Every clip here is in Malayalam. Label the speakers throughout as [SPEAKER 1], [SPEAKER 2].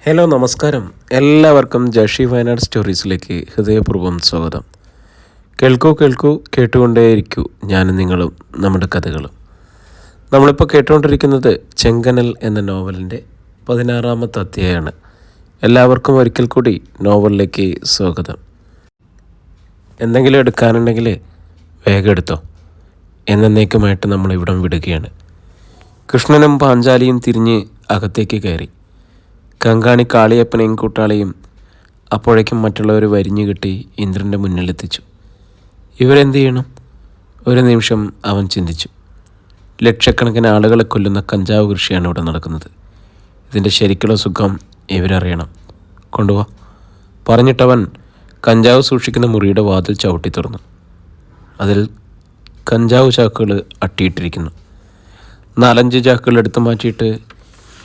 [SPEAKER 1] ഹലോ നമസ്കാരം. എല്ലാവർക്കും ജഷി വയനാട് സ്റ്റോറീസിലേക്ക് ഹൃദയപൂർവ്വം സ്വാഗതം. കേൾക്കൂ കേട്ടുകൊണ്ടേയിരിക്കൂ. ഞാനും നിങ്ങളും നമ്മുടെ കഥകളും. നമ്മളിപ്പോൾ കേട്ടുകൊണ്ടിരിക്കുന്നത് ചെങ്കനൽ എന്ന നോവലിൻ്റെ 16-ാമത്തെ അധ്യായമാണ്. എല്ലാവർക്കും ഒരിക്കൽ കൂടി നോവലിലേക്ക് സ്വാഗതം. എന്തെങ്കിലും എടുക്കാനുണ്ടെങ്കിൽ വേഗം എടുത്തോ. എന്നേക്കുമായിട്ട് നമ്മളിവിടം വിടുകയാണ്. കൃഷ്ണനും പാഞ്ചാലിയും തിരിഞ്ഞ് അകത്തേക്ക് കയറി. കങ്കാണി കാളിയപ്പനെയും കൂട്ടാളിയും അപ്പോഴേക്കും മറ്റുള്ളവർ വരിഞ്ഞു കിട്ടി ഇന്ദ്രൻ്റെ മുന്നിലെത്തിച്ചു. ഇവരെന്ത് ചെയ്യണം? ഒരു നിമിഷം അവൻ ചിന്തിച്ചു. ലക്ഷക്കണക്കിന് ആളുകളെ കൊല്ലുന്ന കഞ്ചാവ് കൃഷിയാണ് ഇവിടെ നടക്കുന്നത്. ഇതിൻ്റെ ശരിക്കുള്ള സുഖം ഇവരറിയണം. കൊണ്ടുപോവാ പറഞ്ഞിട്ടവൻ കഞ്ചാവ് സൂക്ഷിക്കുന്ന മുറിയുടെ വാതിൽ ചവിട്ടി തുറന്നു. അതിൽ കഞ്ചാവ് ചാക്കുകൾ അട്ടിയിട്ടിരിക്കുന്നു. 4-5 ചാക്കുകൾ എടുത്തു മാറ്റിയിട്ട്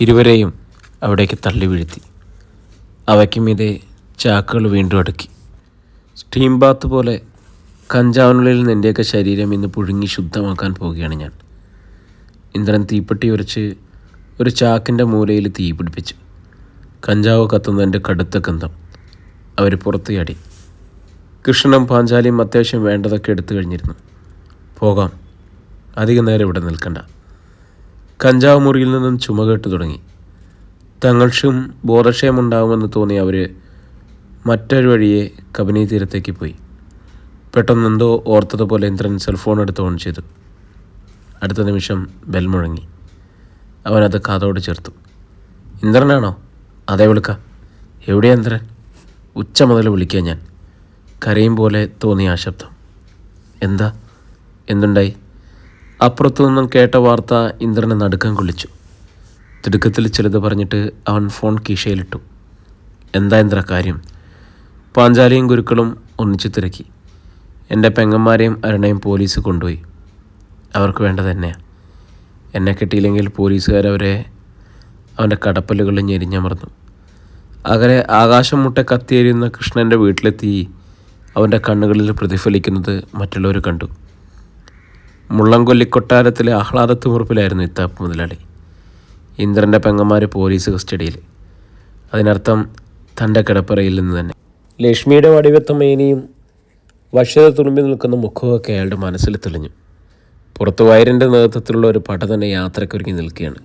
[SPEAKER 1] ഇരുവരെയും അവിടേക്ക് തള്ളി വീഴ്ത്തി. അവയ്ക്ക് മീതെ ചാക്കുകൾ വീണ്ടും അടുക്കി. സ്റ്റീം ബാത്ത് പോലെ കഞ്ചാവിനുള്ളിൽ നിൻ്റെയൊക്കെ ശരീരം ഇന്ന് പുഴുങ്ങി ശുദ്ധമാക്കാൻ പോവുകയാണ് ഞാൻ. ഇന്ദ്രൻ തീപ്പെട്ടി ഉരച്ച് ഒരു ചാക്കിൻ്റെ മൂലയിൽ തീ പിടിപ്പിച്ചു. കഞ്ചാവ് കത്തുന്നതിൻ്റെ കടുത്ത ഗന്ധം. അവർ പുറത്ത് ചാടി. കൃഷ്ണനും പാഞ്ചാലിയും അത്യാവശ്യം വേണ്ടതൊക്കെ എടുത്തു കഴിഞ്ഞിരുന്നു. പോകാം, അധികം നേരം ഇവിടെ നിൽക്കണ്ട. കഞ്ചാവ് മുറിയിൽ നിന്നും ചുമ കേട്ടു തുടങ്ങി. തങ്ങൾക്കും ബോധക്ഷയമുണ്ടാകുമെന്ന് തോന്നി അവർ മറ്റൊരു വഴിയെ കബനി തീരത്തേക്ക് പോയി. പെട്ടെന്നെന്തോ ഓർത്തതുപോലെ ഇന്ദ്രൻ സെൽഫോൺ എടുത്ത് ഓൺ ചെയ്തു. അടുത്ത നിമിഷം ബെൽ മുഴങ്ങി. അവനത് കാതോട് ചേർത്തു. ഇന്ദ്രനാണോ? അതേ, വിളിക്കാം. എവിടെയാ ഇന്ദ്രൻ? ഉച്ച മുതൽ വിളിക്കാൻ ഞാൻ. കരയും പോലെ തോന്നിയ ആ ശബ്ദം. എന്തുണ്ടായി? അപ്പുറത്തു നിന്നും കേട്ട വാർത്ത ഇന്ദ്രനെ നടുക്കം കൊള്ളിച്ചു. തിടുക്കത്തിൽ ചിലത് പറഞ്ഞിട്ട് അവൻ ഫോൺ കീശയിലിട്ടു. എന്താ ഇന്ദ്ര കാര്യം? പാഞ്ചാലിയും ഗുരുക്കളും ഒന്നിച്ചു തിരക്കി. എൻ്റെ പെങ്ങന്മാരെയും അരുണയും പോലീസ് കൊണ്ടുപോയി. അവർക്ക് വേണ്ടത് തന്നെയാണ്. എന്നെ കിട്ടിയില്ലെങ്കിൽ പോലീസുകാരവരെ അവൻ്റെ കടപ്പലുകളിൽ ഞെരിഞ്ഞമർന്നു. അകലെ ആകാശം മുട്ട കത്തിയെരിയുന്ന കൃഷ്ണൻ്റെ വീട്ടിലെത്തി അവൻ്റെ കണ്ണുകളിൽ പ്രതിഫലിക്കുന്നത് മറ്റുള്ളവർ കണ്ടു. മുള്ളംകൊല്ലിക്കൊട്ടാരത്തിലെ ആഹ്ലാദത്തുമുറുപ്പിലായിരുന്നു ഇത്താപ്പ് മുതലാളി. ഇന്ദ്രൻ്റെ പെങ്ങന്മാർ പോലീസ് കസ്റ്റഡിയിൽ. അതിനർത്ഥം തൻ്റെ കിടപ്പറയിൽ നിന്ന് തന്നെ. ലക്ഷ്മിയുടെ വടിവെത്ത മേനിയും വശ്യത തുളുമ്പി നിൽക്കുന്ന മുഖമൊക്കെ അയാളുടെ മനസ്സിൽ തെളിഞ്ഞു. പുറത്ത് വയറിൻ്റെ നേതൃത്വത്തിലുള്ള ഒരു പട തന്നെ യാത്രയ്ക്കൊരുങ്ങി നിൽക്കുകയാണ്.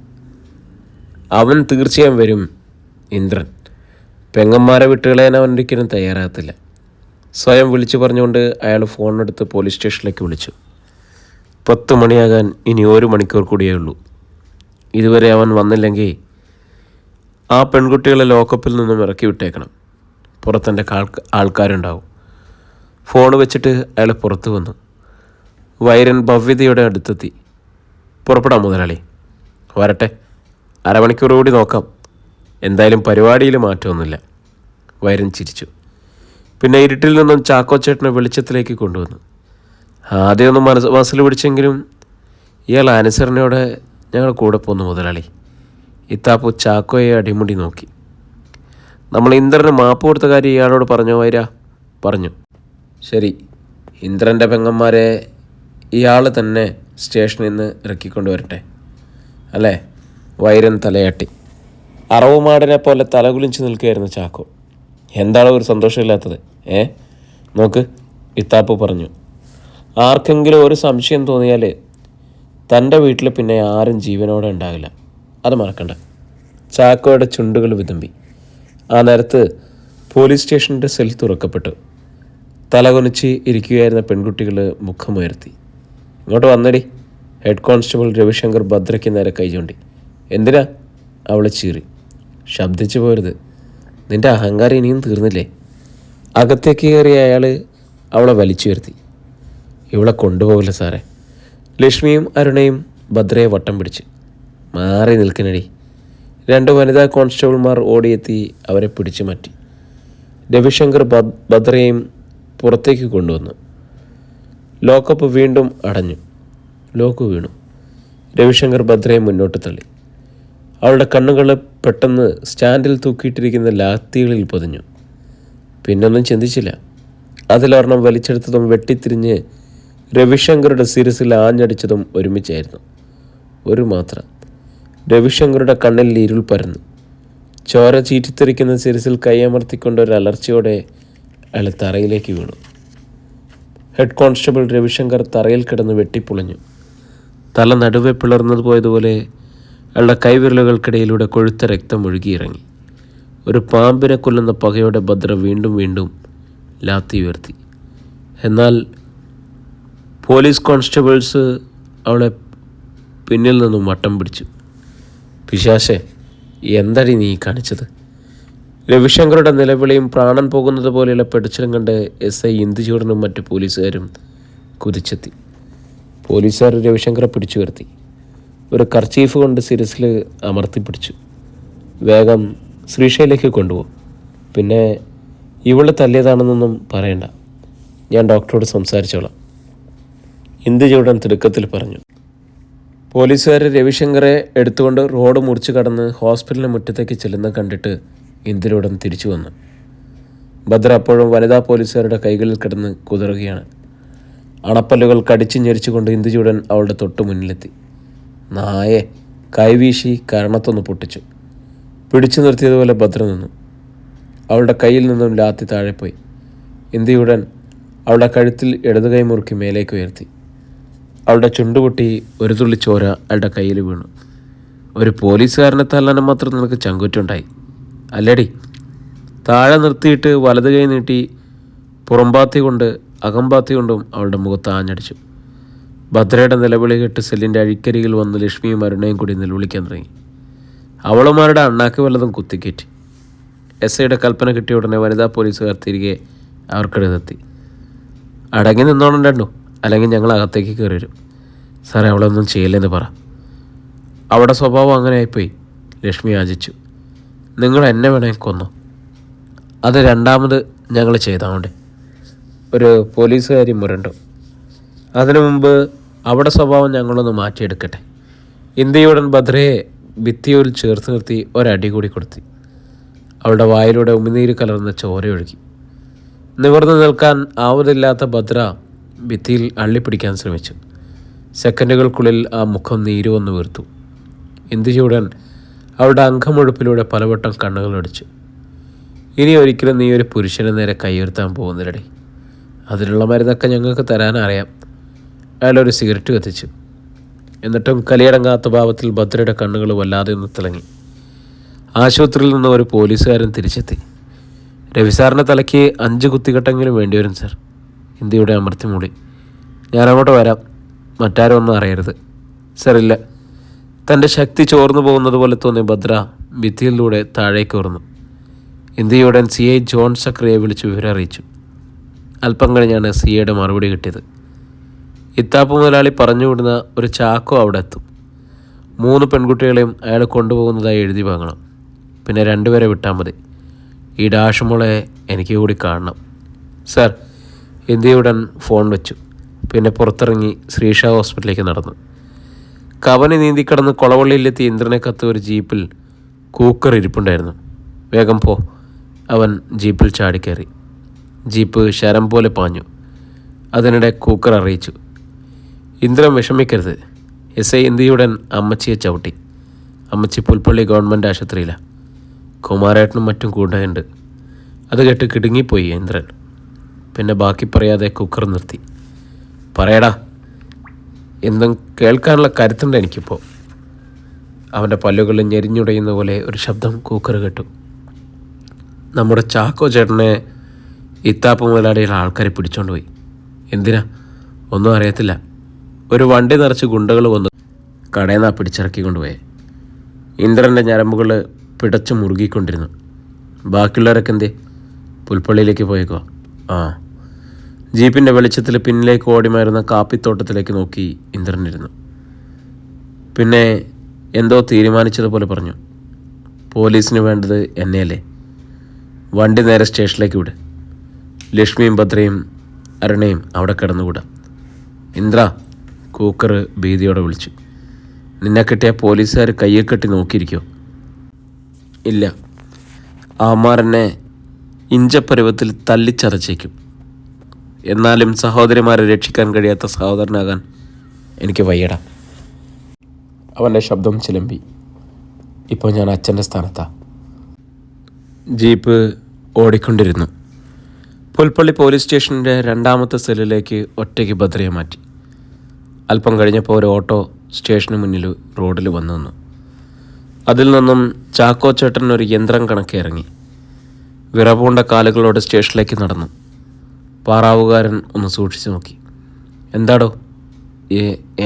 [SPEAKER 1] അവൻ തീർച്ചയായും വരും. ഇന്ദ്രൻ പെങ്ങന്മാരെ വിട്ടുകളയാൻ അവൻ ഒരിക്കലും തയ്യാറാകത്തില്ല. സ്വയം വിളിച്ചു പറഞ്ഞുകൊണ്ട് അയാൾ ഫോണെടുത്ത് പോലീസ് സ്റ്റേഷനിലേക്ക് വിളിച്ചു. 10 മണിയാകാൻ ഇനി 1 മണിക്കൂർ കൂടിയേ ഉള്ളൂ. ഇതുവരെ അവൻ വന്നില്ലെങ്കിൽ ആ പെൺകുട്ടികളെ ലോക്കപ്പിൽ നിന്നും ഇറക്കി വിട്ടേക്കണം. പുറത്തെൻ്റെ ആൾക്കാരുണ്ടാവും. ഫോൺ വെച്ചിട്ട് അയാൾ പുറത്തു വന്നു. വൈരൻ ഭവ്യതയുടെ അടുത്തെത്തി. പുറപ്പെടാം മുതലാളി. വരട്ടെ, അരമണിക്കൂർ കൂടി നോക്കാം. എന്തായാലും പരിപാടിയിൽ മാറ്റമൊന്നുമില്ല. വൈരൻ ചിരിച്ചു. പിന്നെ ഇരുട്ടിൽ നിന്നും ചാക്കോച്ചേട്ടനെ വെളിച്ചത്തിലേക്ക് കൊണ്ടുവന്നു. ആദ്യമൊന്നും മനസ്സിൽ പിടിച്ചെങ്കിലും ഇയാൾ അനുസരണയോടെ ഞങ്ങൾ കൂടെ പോന്നു മുതലാളി. ഇത്താപ്പു ചാക്കോയെ അടിമുടി നോക്കി. നമ്മൾ ഇന്ദ്രന് മാപ്പ് കൊടുത്ത കാര്യം ഇയാളോട് പറഞ്ഞോ വൈര? പറഞ്ഞു. ശരി, ഇന്ദ്രൻ്റെ പെങ്ങന്മാരെ ഇയാൾ തന്നെ സ്റ്റേഷനിൽ നിന്ന് ഇറക്കിക്കൊണ്ട് വരട്ടെ അല്ലേ? വൈരൻ തലയാട്ടി. അറവുമാടിനെ പോലെ തലകുലിച്ച് നിൽക്കുകയായിരുന്നു ചാക്കോ. എന്താണ് ഒരു സന്തോഷമില്ലാത്തത്? നോക്ക്, ഇത്താപ്പു പറഞ്ഞു. ആർക്കെങ്കിലും ഒരു സംശയം തോന്നിയാൽ തൻ്റെ വീട്ടിൽ പിന്നെ ആരും ജീവനോടെ ഉണ്ടാകില്ല. അത് മറക്കണ്ട. ചാക്കോയുടെ ചുണ്ടുകൾ വിതുമ്പി. ആ നേരത്ത് പോലീസ് സ്റ്റേഷൻ്റെ സെൽ തുറക്കപ്പെട്ടു. തലകുനിച്ച് ഇരിക്കുകയായിരുന്ന പെൺകുട്ടികൾ മുഖമുയർത്തി. ഇങ്ങോട്ട് വന്നടി. ഹെഡ് കോൺസ്റ്റബിൾ രവിശങ്കർ ഭദ്രയ്ക്ക് നേരെ കൈ ചൂണ്ടി. എന്തിനാ? അവളെ ചീറി. ശബ്ദിച്ചു പോരുത്. നിൻ്റെ അഹങ്കാരം ഇനിയും തീർന്നില്ലേ? അകത്തേക്ക് കയറിയ അയാൾ അവളെ വലിച്ചുയർത്തി. ഇവളെ കൊണ്ടുപോകില്ല സാറേ. ലക്ഷ്മിയും അരുണയും ഭദ്രയെ വട്ടം പിടിച്ച്. മാറി നിൽക്കണടി. 2 വനിതാ കോൺസ്റ്റബിൾമാർ ഓടിയെത്തി അവരെ പിടിച്ചു മാറ്റി. രവിശങ്കർ ഭദ്രയെയും പുറത്തേക്ക് കൊണ്ടുവന്നു. ലോക്കപ്പ് വീണ്ടും അടഞ്ഞു. ലോക്ക് വീണു. രവിശങ്കർ ഭദ്രയെ മുന്നോട്ട് തള്ളി. അവളുടെ കണ്ണുകൾ പെട്ടെന്ന് സ്റ്റാൻഡിൽ തൂക്കിയിട്ടിരിക്കുന്ന ലാത്തികളിൽ പൊതിഞ്ഞു. പിന്നൊന്നും ചിന്തിച്ചില്ല. അതിലൊരെണ്ണം വലിച്ചെടുത്തതും വെട്ടിത്തിരിഞ്ഞ് രവിശങ്കറുടെ സിരസിൽ ആഞ്ഞടിച്ചതും ഒരുമിച്ചായിരുന്നു. ഒരു മാത്രം. രവിശങ്കറുടെ കണ്ണിൽ ഇരുൾ പരന്നു. ചോര ചീറ്റിത്തെറിക്കുന്ന സിരസിൽ കൈയമർത്തിക്കൊണ്ട് ഒരു അലർച്ചയോടെ അയാൾ തറയിലേക്ക് വീണു. ഹെഡ് കോൺസ്റ്റബിൾ രവിശങ്കർ തറയിൽ കിടന്ന് വെട്ടിപ്പൊളിഞ്ഞു. തല നടുവെ പിളർന്നത് പോയതുപോലെ അയാളുടെ കൈവിരലുകൾക്കിടയിലൂടെ കൊഴുത്ത രക്തം ഒഴുകിയിറങ്ങി. ഒരു പാമ്പിനെ കൊല്ലുന്ന പകയോടെ ഭദ്ര വീണ്ടും വീണ്ടും ലാത്തി ഉയർത്തി. എന്നാൽ പോലീസ് കോൺസ്റ്റബിൾസ് അവളെ പിന്നിൽ നിന്നും വട്ടം പിടിച്ചു. പിശാശേ, എന്തടി നീ കാണിച്ചത്? രവിശങ്കറുടെ നിലവിളിയും പ്രാണൻ പോകുന്നത് പോലെയുള്ള പെടിച്ചിലും കണ്ട് SI ഇന്ദുചൂടനും മറ്റു പോലീസുകാരും കുതിച്ചെത്തി. പോലീസുകാർ രവിശങ്കറെ പിടിച്ചു വരുത്തി. ഒരു കർച്ചീഫ് കൊണ്ട് സിരസിൽ അമർത്തിപ്പിടിച്ചു. വേഗം ശ്രീഷയിലേക്ക് കൊണ്ടുപോകും. പിന്നെ ഇവള് തല്ലിയതാണെന്നൊന്നും പറയണ്ട, ഞാൻ ഡോക്ടറോട് സംസാരിച്ചോളാം, ഇന്ദുചൂടൻ തിടുക്കത്തിൽ പറഞ്ഞു. പോലീസുകാർ രവിശങ്കറെ എടുത്തുകൊണ്ട് റോഡ് മുറിച്ച് കടന്ന് ഹോസ്പിറ്റലിന് മുറ്റത്തേക്ക് ചെല്ലുന്ന കണ്ടിട്ട് ഇന്ദുചൂടൻ തിരിച്ചു വന്നു. ഭദ്ര അപ്പോഴും വനിതാ പോലീസുകാരുടെ കൈകളിൽ കിടന്ന് കുതിറുകയാണ്. അണപ്പല്ലുകൾ കടിച്ചു ഞെരിച്ചുകൊണ്ട് ഇന്ദുചൂടൻ അവളുടെ തൊട്ട് മുന്നിലെത്തി. നായെ കൈവീശി കരണത്തൊന്ന് പൊട്ടിച്ചു. പിടിച്ചു നിർത്തിയതുപോലെ ഭദ്ര നിന്നു. അവളുടെ കയ്യിൽ നിന്നും ലാത്തി താഴെപ്പോയി. ഇന്ദുചൂടൻ അവളുടെ കഴുത്തിൽ ഇടതു കൈ മുറുക്കി മേലേക്ക് ഉയർത്തി. അവളുടെ ചുണ്ടുപൊട്ടി ഒരു തുള്ളി ചോര അയാളുടെ കയ്യിൽ വീണു. ഒരു പോലീസുകാരനെ തല്ലാനും മാത്രം നിനക്ക് ചങ്കുറ്റുണ്ടായി അല്ലേടി? താഴെ നിർത്തിയിട്ട് വലത് കൈ നീട്ടി പുറംപാത്തി കൊണ്ട് അകമ്പാത്തി കൊണ്ടും അവളുടെ മുഖത്ത് ആഞ്ഞടിച്ചു. ഭദ്രയുടെ നിലവിളി കേട്ട് സെല്ലിൻ്റെ അഴിക്കരികിൽ വന്ന് ലക്ഷ്മിയും അരുണയും കൂടി നിലവിളിക്കാൻ തുടങ്ങി. അവളുമാരുടെ അണ്ണാക്ക് വല്ലതും കുത്തിക്കയറ്റി. SIയുടെ കൽപ്പന കിട്ടിയ ഉടനെ വനിതാ പോലീസുകാർ തിരികെ അവർക്കിടതെത്തി. അടങ്ങി നിന്നോണം രണ്ടു, അല്ലെങ്കിൽ ഞങ്ങൾ അകത്തേക്ക് കയറി വരും. സാറേ, അവളൊന്നും ചെയ്യില്ലെന്ന് പറ. അവിടെ സ്വഭാവം അങ്ങനെ ആയിപ്പോയി, ലക്ഷ്മി യാചിച്ചു. നിങ്ങൾ എന്നെ വേണമെങ്കിൽ കൊന്നോ, അത് രണ്ടാമത് ഞങ്ങൾ ചെയ്താവണ്ടേ? ഒരു പോലീസുകാരി മുരണ്ടു. അതിനു മുമ്പ് അവിടെ സ്വഭാവം ഞങ്ങളൊന്ന് മാറ്റിയെടുക്കട്ടെ. ഇന്ത്യയുടൻ ഭദ്രയെ ഭിത്തിയിൽ ചേർത്ത് നിർത്തി ഒരടി കൂടി കൊടുത്തി. അവളുടെ വായിലൂടെ ഉമിനീര് കലർന്ന ചോരയൊഴുകി. നിവർന്നു നിൽക്കാൻ ആവതില്ലാത്ത ഭദ്ര ഭിത്തിയിൽ അള്ളിപ്പിടിക്കാൻ ശ്രമിച്ചു. സെക്കൻഡുകൾക്കുള്ളിൽ ആ മുഖം നീര് വന്ന് വീർത്തു. ഇന്ദുചൂടൻ അവളുടെ അംഗമുഴുപ്പിലൂടെ പലവട്ടം കണ്ണുകളടിച്ചു. ഇനി ഒരിക്കലും നീ ഒരു പുരുഷന് നേരെ കൈയുയർത്താൻ പോകുന്നില്ലടി. അതിനുള്ള മരുന്നൊക്കെ ഞങ്ങൾക്ക് തരാനറിയാം. അയാളൊരു സിഗരറ്റ് കത്തിച്ചു. എന്നിട്ടും കലിയടങ്ങാത്ത ഭാവത്തിൽ ഭദ്രയുടെ കണ്ണുകൾ വല്ലാതെ ഒന്ന് തിളങ്ങി. ആശുപത്രിയിൽ നിന്ന് ഒരു പോലീസുകാരൻ തിരിച്ചെത്തി. രവിസാറിൻ്റെ തലയ്ക്ക് 5 കുത്തിക്കെട്ടെങ്കിലും വേണ്ടിവരും സാർ. ഇന്ത്യയുടെ അമർത്തി മൂളി. ഞാനങ്ങോട്ട് വരാം, മറ്റാരും ഒന്നും അറിയരുത്. സാർ ഇല്ല. തൻ്റെ ശക്തി ചോർന്നു പോകുന്നത് പോലെ തോന്നിയ ഭദ്ര ഭിത്തിയിലൂടെ താഴേക്ക് ഉയർന്നു. ഇന്ത്യയുടൻ CI ജോൺ സക്രിയെ വിളിച്ച് വിവരം അറിയിച്ചു. അല്പം കഴിഞ്ഞാണ് CIയുടെ മറുപടി കിട്ടിയത്. ഇത്താപ്പ് മുതലാളി പറഞ്ഞുവിടുന്ന ഒരു ചാക്കോ അവിടെ എത്തും. 3 പെൺകുട്ടികളെയും അയാൾ കൊണ്ടുപോകുന്നതായി എഴുതി വാങ്ങണം. പിന്നെ 2 പേരെ വിട്ടാൽ മതി. ഈ ഡാഷുമോളെ എനിക്ക് കൂടി കാണണം. സാർ, ഇന്ത്യയുടൻ ഫോൺ വെച്ചു. പിന്നെ പുറത്തിറങ്ങി ശ്രീഷ ഹോസ്പിറ്റലിലേക്ക് നടന്നു. കവനി നീന്തിക്കടന്ന് കൊളവള്ളിയിലെത്തി ഇന്ദ്രനെ കത്ത് ഒരു ജീപ്പിൽ കൂക്കർ ഇരിപ്പുണ്ടായിരുന്നു. വേഗം പോ, അവൻ ജീപ്പിൽ ചാടിക്കയറി. ജീപ്പ് ശരം പോലെ പാഞ്ഞു. അതിനിടെ കൂക്കർ അറിയിച്ചു. ഇന്ദ്രൻ വിഷമിക്കരുത്. SI ഇന്ത്യയുടൻ അമ്മച്ചിയെ ചവിട്ടി. അമ്മച്ചി പുൽപ്പള്ളി ഗവൺമെൻറ് ആശുപത്രിയിലാണ്. കുമാരേട്ടനും മറ്റും കൂടെയുണ്ട്. അത് കേട്ട് കിടുങ്ങിപ്പോയി ഇന്ദ്രൻ. പിന്നെ ബാക്കി പറയാതെ കുക്കർ നിർത്തി. പറയടാ, എന്തും കേൾക്കാനുള്ള കരുത്തുണ്ട് എനിക്കിപ്പോൾ. അവൻ്റെ പല്ലുകളിൽ ഞെരിഞ്ഞുടയുന്ന പോലെ ഒരു ശബ്ദം കൂക്കർ കേട്ടു. നമ്മുടെ ചാക്കോ ചേട്ടനെ ഇത്താപ്പ് മുതലാളിയുടെ ആൾക്കാർ പിടിച്ചോണ്ട് പോയി. എന്തിനാ? ഒന്നും അറിയത്തില്ല. ഒരു വണ്ടി നിറച്ച് ഗുണ്ടകൾ വന്ന് കടയിൽ നിന്നാണ് പിടിച്ചിറക്കി കൊണ്ടുപോയേ. ഇന്ദ്രൻ്റെ ഞരമ്പുകൾ പിടച്ചു മുറുകിക്കൊണ്ടിരുന്നു. ബാക്കിയുള്ളവരൊക്കെ എന്തേ? പുൽപ്പള്ളിയിലേക്ക് പോയേക്കോ? ആ. ജീപ്പിൻ്റെ വെളിച്ചത്തിൽ പിന്നിലേക്ക് ഓടിമാരുന്ന കാപ്പിത്തോട്ടത്തിലേക്ക് നോക്കി ഇന്ദ്രനിരുന്നു. പിന്നെ എന്തോ തീരുമാനിച്ചതുപോലെ പറഞ്ഞു. പോലീസിന് വേണ്ടത് എന്നെയല്ലേ? വണ്ടി നേരെ സ്റ്റേഷനിലേക്ക് വിട്. ലക്ഷ്മിയും ഭദ്രയും അരുണയും അവിടെ കിടന്നുകൂടാ. ഇന്ദ്ര, കൂക്കർ ഭീതിയോടെ വിളിച്ചു. നിന്നെ കിട്ടിയ പോലീസുകാർ കയ്യെ കെട്ടി നോക്കിയിരിക്കോ? ഇല്ല, ആമാരെന്നെ ഇഞ്ചപ്പരുവത്തിൽ തല്ലിച്ചതച്ചേക്കും. എന്നാലും സഹോദരിമാരെ രക്ഷിക്കാൻ കഴിയാത്ത സഹോദരനാകാൻ എനിക്ക് വയ്യടാ. അവൻ്റെ ശബ്ദം ചിലമ്പി. ഇപ്പോൾ ഞാൻ അച്ഛൻ്റെ സ്ഥാനത്താണ്. ജീപ്പ് ഓടിക്കൊണ്ടിരുന്നു. പുൽപ്പള്ളി പോലീസ് സ്റ്റേഷൻ്റെ 2ാമത്തെ സെല്ലിലേക്ക് ഒറ്റയ്ക്ക് ഭദ്രയെ മാറ്റി. അല്പം കഴിഞ്ഞപ്പോൾ ഒരു ഓട്ടോ സ്റ്റേഷന് മുന്നിൽ റോഡിൽ വന്നു നിന്നു. അതിൽ നിന്നും ചാക്കോ ചേട്ടൻ ഒരു യന്ത്രം കണക്കെ ഇറങ്ങി. വിറപൂണ്ട കാലുകളോട് സ്റ്റേഷനിലേക്ക് നടന്നു. പാറാവുകാരൻ ഒന്ന് സൂക്ഷിച്ചു നോക്കി. എന്താടോ,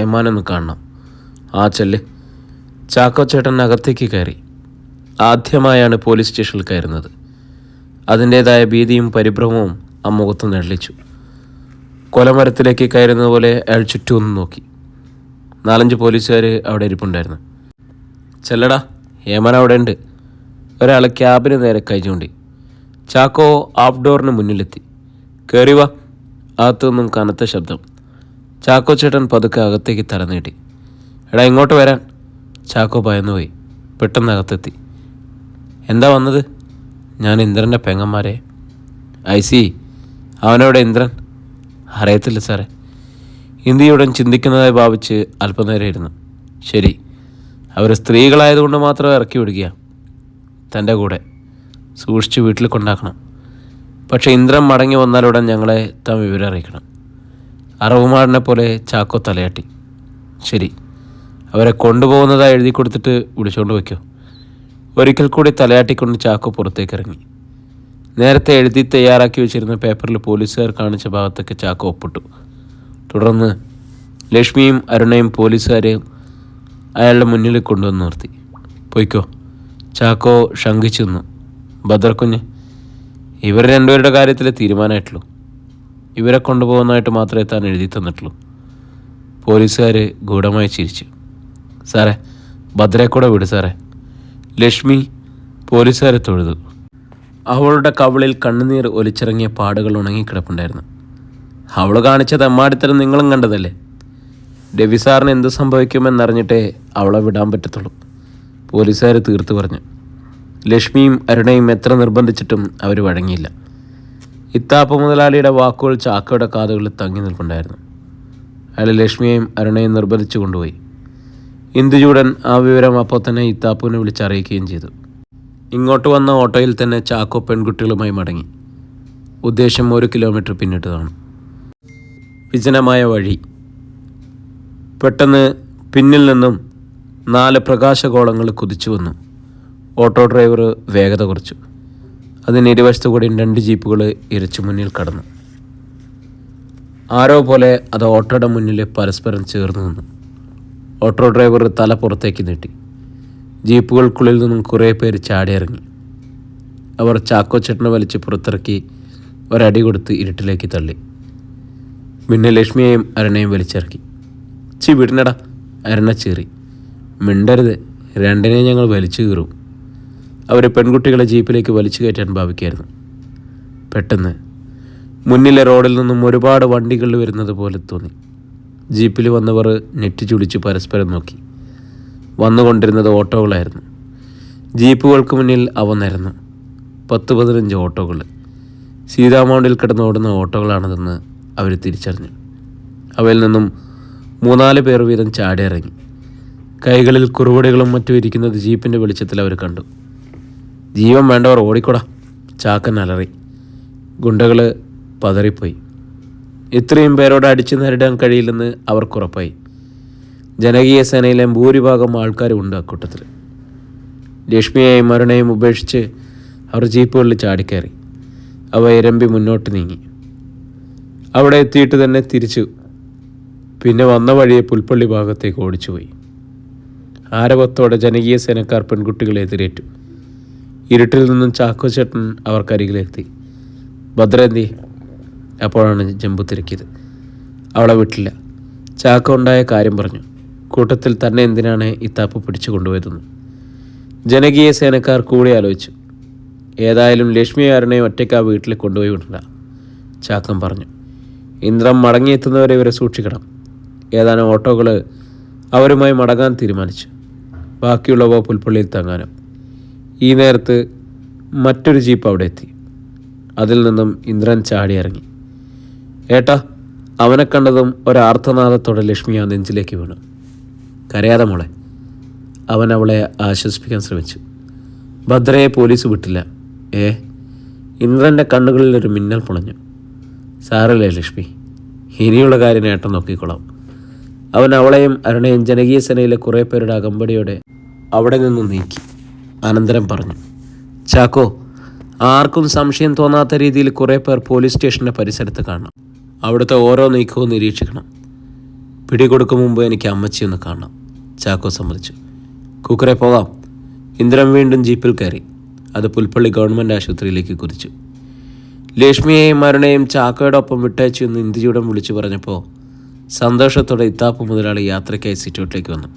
[SPEAKER 1] ഏമാനൊന്ന് കാണണം. ആ ചെല്ല്. ചാക്കോ ചേട്ടൻ അകത്തേക്ക് കയറി. ആദ്യമായാണ് പോലീസ് സ്റ്റേഷനിൽ കയറുന്നത്. അതിൻ്റേതായ ഭീതിയും പരിഭ്രമവും ആ മുഖത്ത് നിഴലിച്ചു. കൊലമരത്തിലേക്ക് കയറുന്നത് പോലെ അയാൾ ചുറ്റും നോക്കി. 4-5 പോലീസുകാർ അവിടെ ഇരിപ്പുണ്ടായിരുന്നു. ചെല്ലടാ, ഏമാൻ അവിടെ ഉണ്ട്. ഒരാൾ ക്യാബിന് നേരെ കൈ ചൂണ്ടി. ചാക്കോ ഔട്ട്ഡോറിന് മുന്നിലെത്തി. കയറി വാ. അകത്തു നിന്നും കനത്ത ശബ്ദം. ചാക്കോ ചേട്ടൻ പതുക്കെ അകത്തേക്ക് തല നീട്ടി. എടാ, ഇങ്ങോട്ട് വരാൻ. ചാക്കോ ഭയന്നുപോയി. പെട്ടെന്ന് അകത്തെത്തി. എന്താ വന്നത്? ഞാൻ ഇന്ദ്രൻ്റെ പെങ്ങന്മാരെ. I C. അവനവിടെ ഇന്ദ്രൻ? അറിയത്തില്ല സാറേ. ഇന്ത്യയുടൻ ചിന്തിക്കുന്നതായി ഭാവിച്ച് അല്പനേരം ഇരുന്നു. ശരി, അവർ സ്ത്രീകളായതുകൊണ്ട് മാത്രം ഇറക്കി വിടുക. തൻ്റെ കൂടെ സൂക്ഷിച്ച് വീട്ടിൽ കൊണ്ടാക്കണം. പക്ഷേ ഇന്ദ്രൻ മടങ്ങി വന്നാലുടൻ ഞങ്ങളെ താൻ വിവരം അറിയിക്കണം. അറവുമാടിനെ പോലെ ചാക്കോ തലയാട്ടി. ശരി, അവരെ കൊണ്ടുപോകുന്നതായി എഴുതി കൊടുത്തിട്ട് വിളിച്ചുകൊണ്ട് വയ്ക്കോ. ഒരിക്കൽ കൂടി തലയാട്ടിക്കൊണ്ട് ചാക്കോ പുറത്തേക്ക് ഇറങ്ങി. നേരത്തെ എഴുതി തയ്യാറാക്കി വെച്ചിരുന്ന പേപ്പറിൽ പോലീസുകാർ കാണിച്ച ഭാഗത്തൊക്കെ ചാക്കോ ഒപ്പിട്ടു. തുടർന്ന് ലക്ഷ്മിയും അരുണയും പോലീസുകാരെയും അയാളുടെ മുന്നിൽ കൊണ്ടുവന്ന് നിർത്തി. പൊയ്ക്കോ. ചാക്കോ ശങ്കിച്ചു നിന്നു. ഭദ്രക്കുഞ്ഞ്, ഇവർ 2 പേരുടെ കാര്യത്തിൽ തീരുമാനമായിട്ടുള്ളൂ. ഇവരെ കൊണ്ടുപോകുന്നതായിട്ട് മാത്രമേ താൻ എഴുതി തന്നിട്ടുള്ളൂ. പോലീസുകാർ ഗൂഢമായി ചിരിച്ചു. സാറേ, ഭദ്രയെ കൂടെ വിട് സാറേ. ലക്ഷ്മി പോലീസുകാരെ തൊഴുതു. അവളുടെ കവിളിൽ കണ്ണുനീർ ഒലിച്ചിറങ്ങിയ പാടുകൾ ഉണങ്ങിക്കിടപ്പുണ്ടായിരുന്നു. അവൾ കാണിച്ച തെമ്മാടിത്തരം നിങ്ങളും കണ്ടതല്ലേ. രവി സാറിന് എന്ത് സംഭവിക്കുമെന്നറിഞ്ഞിട്ടേ അവളെ വിടാൻ പറ്റത്തുള്ളൂ. പോലീസുകാർ തീർത്തു പറഞ്ഞു. ലക്ഷ്മിയും അരുണയും എത്ര നിർബന്ധിച്ചിട്ടും അവർ വഴങ്ങിയില്ല. ഇത്താപ്പ മുതലാളിയുടെ വാക്കുകൾ ചാക്കോയുടെ കാതുകളിൽ തങ്ങി നിൽപ്പുണ്ടായിരുന്നു. അയാൾ ലക്ഷ്മിയെയും അരുണയും നിർബന്ധിച്ചു കൊണ്ടുപോയി. ഇന്ദുചൂടൻ ആ വിവരം അപ്പോൾ തന്നെ ഇത്താപ്പുവിനെ വിളിച്ചറിയിക്കുകയും ചെയ്തു. ഇങ്ങോട്ട് വന്ന ഓട്ടോയിൽ തന്നെ ചാക്കോ പെൺകുട്ടികളുമായി മടങ്ങി. ഉദ്ദേശം 1 കിലോമീറ്റർ പിന്നിട്ടതാണ്. വിജനമായ വഴി. പെട്ടെന്ന് പിന്നിൽ നിന്നും 4 പ്രകാശഗോളങ്ങൾ കുതിച്ചു വന്നു. ഓട്ടോ ഡ്രൈവർ വേഗത കുറച്ചു. അതിന് ഇരുവശത്തു കൂടി 2 ജീപ്പുകൾ ഇരച്ചു മുന്നിൽ കടന്നു. ആരോ പോലെ അത് ഓട്ടോയുടെ മുന്നിൽ പരസ്പരം ചേർന്ന് നിന്നു. ഓട്ടോ ഡ്രൈവർ തല പുറത്തേക്ക് നീട്ടി. ജീപ്പുകൾക്കുള്ളിൽ നിന്നും കുറേ പേര് ചാടിയിറങ്ങി. അവർ ചാക്കോ ചേട്ടനെ വലിച്ച് പുറത്തിറക്കി ഒരടി കൊടുത്ത് ഇരുട്ടിലേക്ക് തള്ളി. പിന്നെ ലക്ഷ്മിയെയും അരുണയും വലിച്ചിറക്കി. വിടണടാ. അരുണ ചീറി. മിണ്ടരുത്, 2നെയും ഞങ്ങൾ വലിച്ചു കീറും. അവർ പെൺകുട്ടികളെ ജീപ്പിലേക്ക് വലിച്ചു കയറ്റാൻ ഭാവിക്കായിരുന്നു. പെട്ടെന്ന് മുന്നിലെ റോഡിൽ നിന്നും ഒരുപാട് വണ്ടികൾ വരുന്നത് പോലെ തോന്നി. ജീപ്പിൽ വന്നവർ ഞെട്ടിച്ചുളിച്ച് പരസ്പരം നോക്കി. വന്നുകൊണ്ടിരുന്നത് ഓട്ടോകളായിരുന്നു. ജീപ്പുകൾക്ക് മുന്നിൽ അവ നിരന്നു. 10-15 ഓട്ടോകൾ. സീതാമൗണ്ടിൽ കിടന്നോടുന്ന ഓട്ടോകളാണതെന്ന് അവർ തിരിച്ചറിഞ്ഞു. അവയിൽ നിന്നും 3-4 പേർ വീതം ചാടിയിറങ്ങി. കൈകളിൽ കുറുവടികളും മറ്റും ഇരിക്കുന്നത് ജീപ്പിൻ്റെ വെളിച്ചത്തിൽ അവർ കണ്ടു. ജീവൻ വേണ്ടവർ ഓടിക്കൊടാ. ചാക്കൻ അലറി. ഗുണ്ടകൾ പതറിപ്പോയി. ഇത്രയും പേരോട് അടിച്ചു നേരിടാൻ കഴിയില്ലെന്ന് അവർക്കുറപ്പായി. ജനകീയ സേനയിലെ ഭൂരിഭാഗം ആൾക്കാരും ഉണ്ട് അക്കൂട്ടത്തിൽ. ലക്ഷ്മിയെയും അരുണയും ഉപേക്ഷിച്ച് അവർ ജീപ്പുകളിൽ ചാടിക്കയറി. അവ ഇരമ്പി മുന്നോട്ട് നീങ്ങി. അവിടെ എത്തിയിട്ട് തന്നെ തിരിച്ചു. പിന്നെ വന്ന വഴിയെ പുൽപ്പള്ളി ഭാഗത്തേക്ക് ഓടിച്ചുപോയി. ആരവത്തോടെ ജനകീയ സേനക്കാർ പെൺകുട്ടികളെ എതിരേറ്റു. ഇരുട്ടിൽ നിന്നും ചാക്കോ ചേട്ടൻ അവർക്കരികിലെത്തി. ഭദ്രന്തി. അപ്പോഴാണ് ജമ്പു തിരക്കിയത്. അവളെ വിട്ടില്ല. ചാക്കോ ഉണ്ടായ കാര്യം പറഞ്ഞു. കൂട്ടത്തിൽ തന്നെ എന്തിനാണ് ഇത്താപ്പ് പിടിച്ചു കൊണ്ടുപോയതെന്ന്. ജനകീയ സേനക്കാർ കൂടി ആലോചിച്ചു. ഏതായാലും ലക്ഷ്മി അരുണയെ ഒറ്റയ്ക്ക് ആ വീട്ടിൽ കൊണ്ടുപോയി വിടണ്ട, ചാക്കൻ പറഞ്ഞു. ഇന്ദ്രൻ മടങ്ങിയെത്തുന്നവരെ ഇവരെ സൂക്ഷിക്കണം. ഏതാനും ഓട്ടോകൾ അവരുമായി മടങ്ങാൻ തീരുമാനിച്ചു. ബാക്കിയുള്ളവ പുൽപ്പള്ളിയിൽ തങ്ങാനും. ഈ നേരത്ത് മറ്റൊരു ജീപ്പ് അവിടെ എത്തി. അതിൽ നിന്നും ഇന്ദ്രൻ ചാടിയിറങ്ങി. ഏട്ടാ, അവനെ കണ്ടതും ഒരാർത്തനാദത്തോടെ ലക്ഷ്മി ആ നെഞ്ചിലേക്ക് വീണു. കരയാതെ മോളെ. അവൻ അവളെ ആശ്വസിപ്പിക്കാൻ ശ്രമിച്ചു. ഭദ്രയെ പോലീസ് വിട്ടില്ല. ഏ? ഇന്ദ്രൻ്റെ കണ്ണുകളിലൊരു മിന്നൽ പുളഞ്ഞു. സാരല്ലേ ലക്ഷ്മി, ഇനിയുള്ള കാര്യം ഏട്ടൻ നോക്കിക്കൊള്ളാം. അവൻ അവളെയും അരുണയും ജനകീയ സേനയിലെ കുറേ പേരുടെ അകമ്പടിയോടെ അവിടെ നിന്നും നീക്കി. അനന്തരം പറഞ്ഞു, ചാക്കോ, ആർക്കും സംശയം തോന്നാത്ത രീതിയിൽ കുറേ പേർ പോലീസ് സ്റ്റേഷൻ്റെ പരിസരത്ത് കാണണം. അവിടുത്തെ ഓരോ നീക്കവും നിരീക്ഷിക്കണം. പിടികൊടുക്കും മുമ്പ് എനിക്ക് അമ്മച്ചിയൊന്ന് കാണണം. ചാക്കോ സമ്മതിച്ചു. കുക്കറെ പോകാം. ഇന്ദ്രൻ വീണ്ടും ജീപ്പിൽ കയറി. അത് പുൽപ്പള്ളി ഗവൺമെൻറ് ആശുപത്രിയിലേക്ക് കുതിച്ചു. ലക്ഷ്മിയെയും അരുണയും ചാക്കോയുടെ ഒപ്പം വിട്ടയച്ചു എന്ന് ഇന്ദുചൂടൻ വിളിച്ചു പറഞ്ഞപ്പോൾ സന്തോഷത്തോടെ ഇത്താപ്പ് മുതലാളി യാത്രയ്ക്കായി സിറ്റൗട്ടിലേക്ക് വന്നു.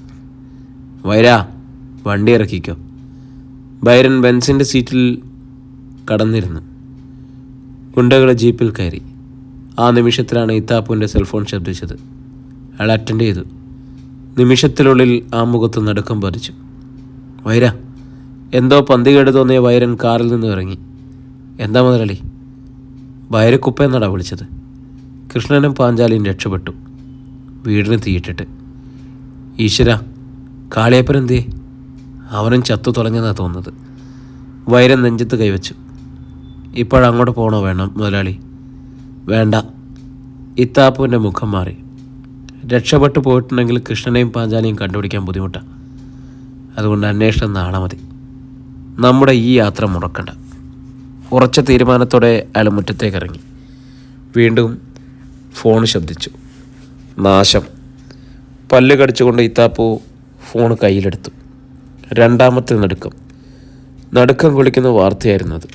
[SPEAKER 1] വൈരാ, വണ്ടി ഇറക്കിക്കോ. ബൈരൻ ബെൻസിൻ്റെ സീറ്റിൽ കടന്നിരുന്നു. ഗുണ്ടകളെ ജീപ്പിൽ കയറി. ആ നിമിഷത്തിലാണ് ഇത്താപ്പുവിൻ്റെ സെൽഫോൺ ശബ്ദിച്ചത്. അയാൾ അറ്റൻഡ് ചെയ്തു. നിമിഷത്തിനുള്ളിൽ ആ മുഖത്ത് നടുക്കം പതിച്ചു. വൈര, എന്തോ പന്തികേട് തോന്നിയ വൈരൻ കാറിൽ നിന്ന് ഇറങ്ങി. എന്താ മുതലാളി? വൈരക്കുപ്പ എന്നാടാ വിളിച്ചത്. കൃഷ്ണനും പാഞ്ചാലിയും രക്ഷപ്പെട്ടു, വീടിന് തീയിട്ടിട്ട്. ഈശ്വര, കാളിയപ്പൻ എന്തേ? അവനും ചത്തു തുടങ്ങിയെന്നാണ് തോന്നുന്നത്. വൈരൻ നെഞ്ചത്ത് കൈവച്ചു. ഇപ്പോഴങ്ങോട്ട് പോകണോ വേണം മുതലാളി? വേണ്ട. ഇത്താപ്പുവിൻ്റെ മുഖം മാറി. രക്ഷപ്പെട്ടു പോയിട്ടുണ്ടെങ്കിൽ കൃഷ്ണനെയും പാഞ്ചാലിയും കണ്ടുപിടിക്കാൻ ബുദ്ധിമുട്ടാണ്. അതുകൊണ്ട് അന്വേഷണം നാളെ മതി. നമ്മുടെ ഈ യാത്ര മുടക്കണ്ട. ഉറച്ച തീരുമാനത്തോടെ അയാൾ മുറ്റത്തേക്ക് ഇറങ്ങി. വീണ്ടും ഫോൺ ശബ്ദിച്ചു. നാശം. പല്ല് കടിച്ചുകൊണ്ട് ഇത്താപ്പു ഫോൺ കയ്യിലെടുത്തു. രണ്ടാമത്തെ നടുക്കം കുളിക്കുന്ന വാർത്തയായിരുന്നത്.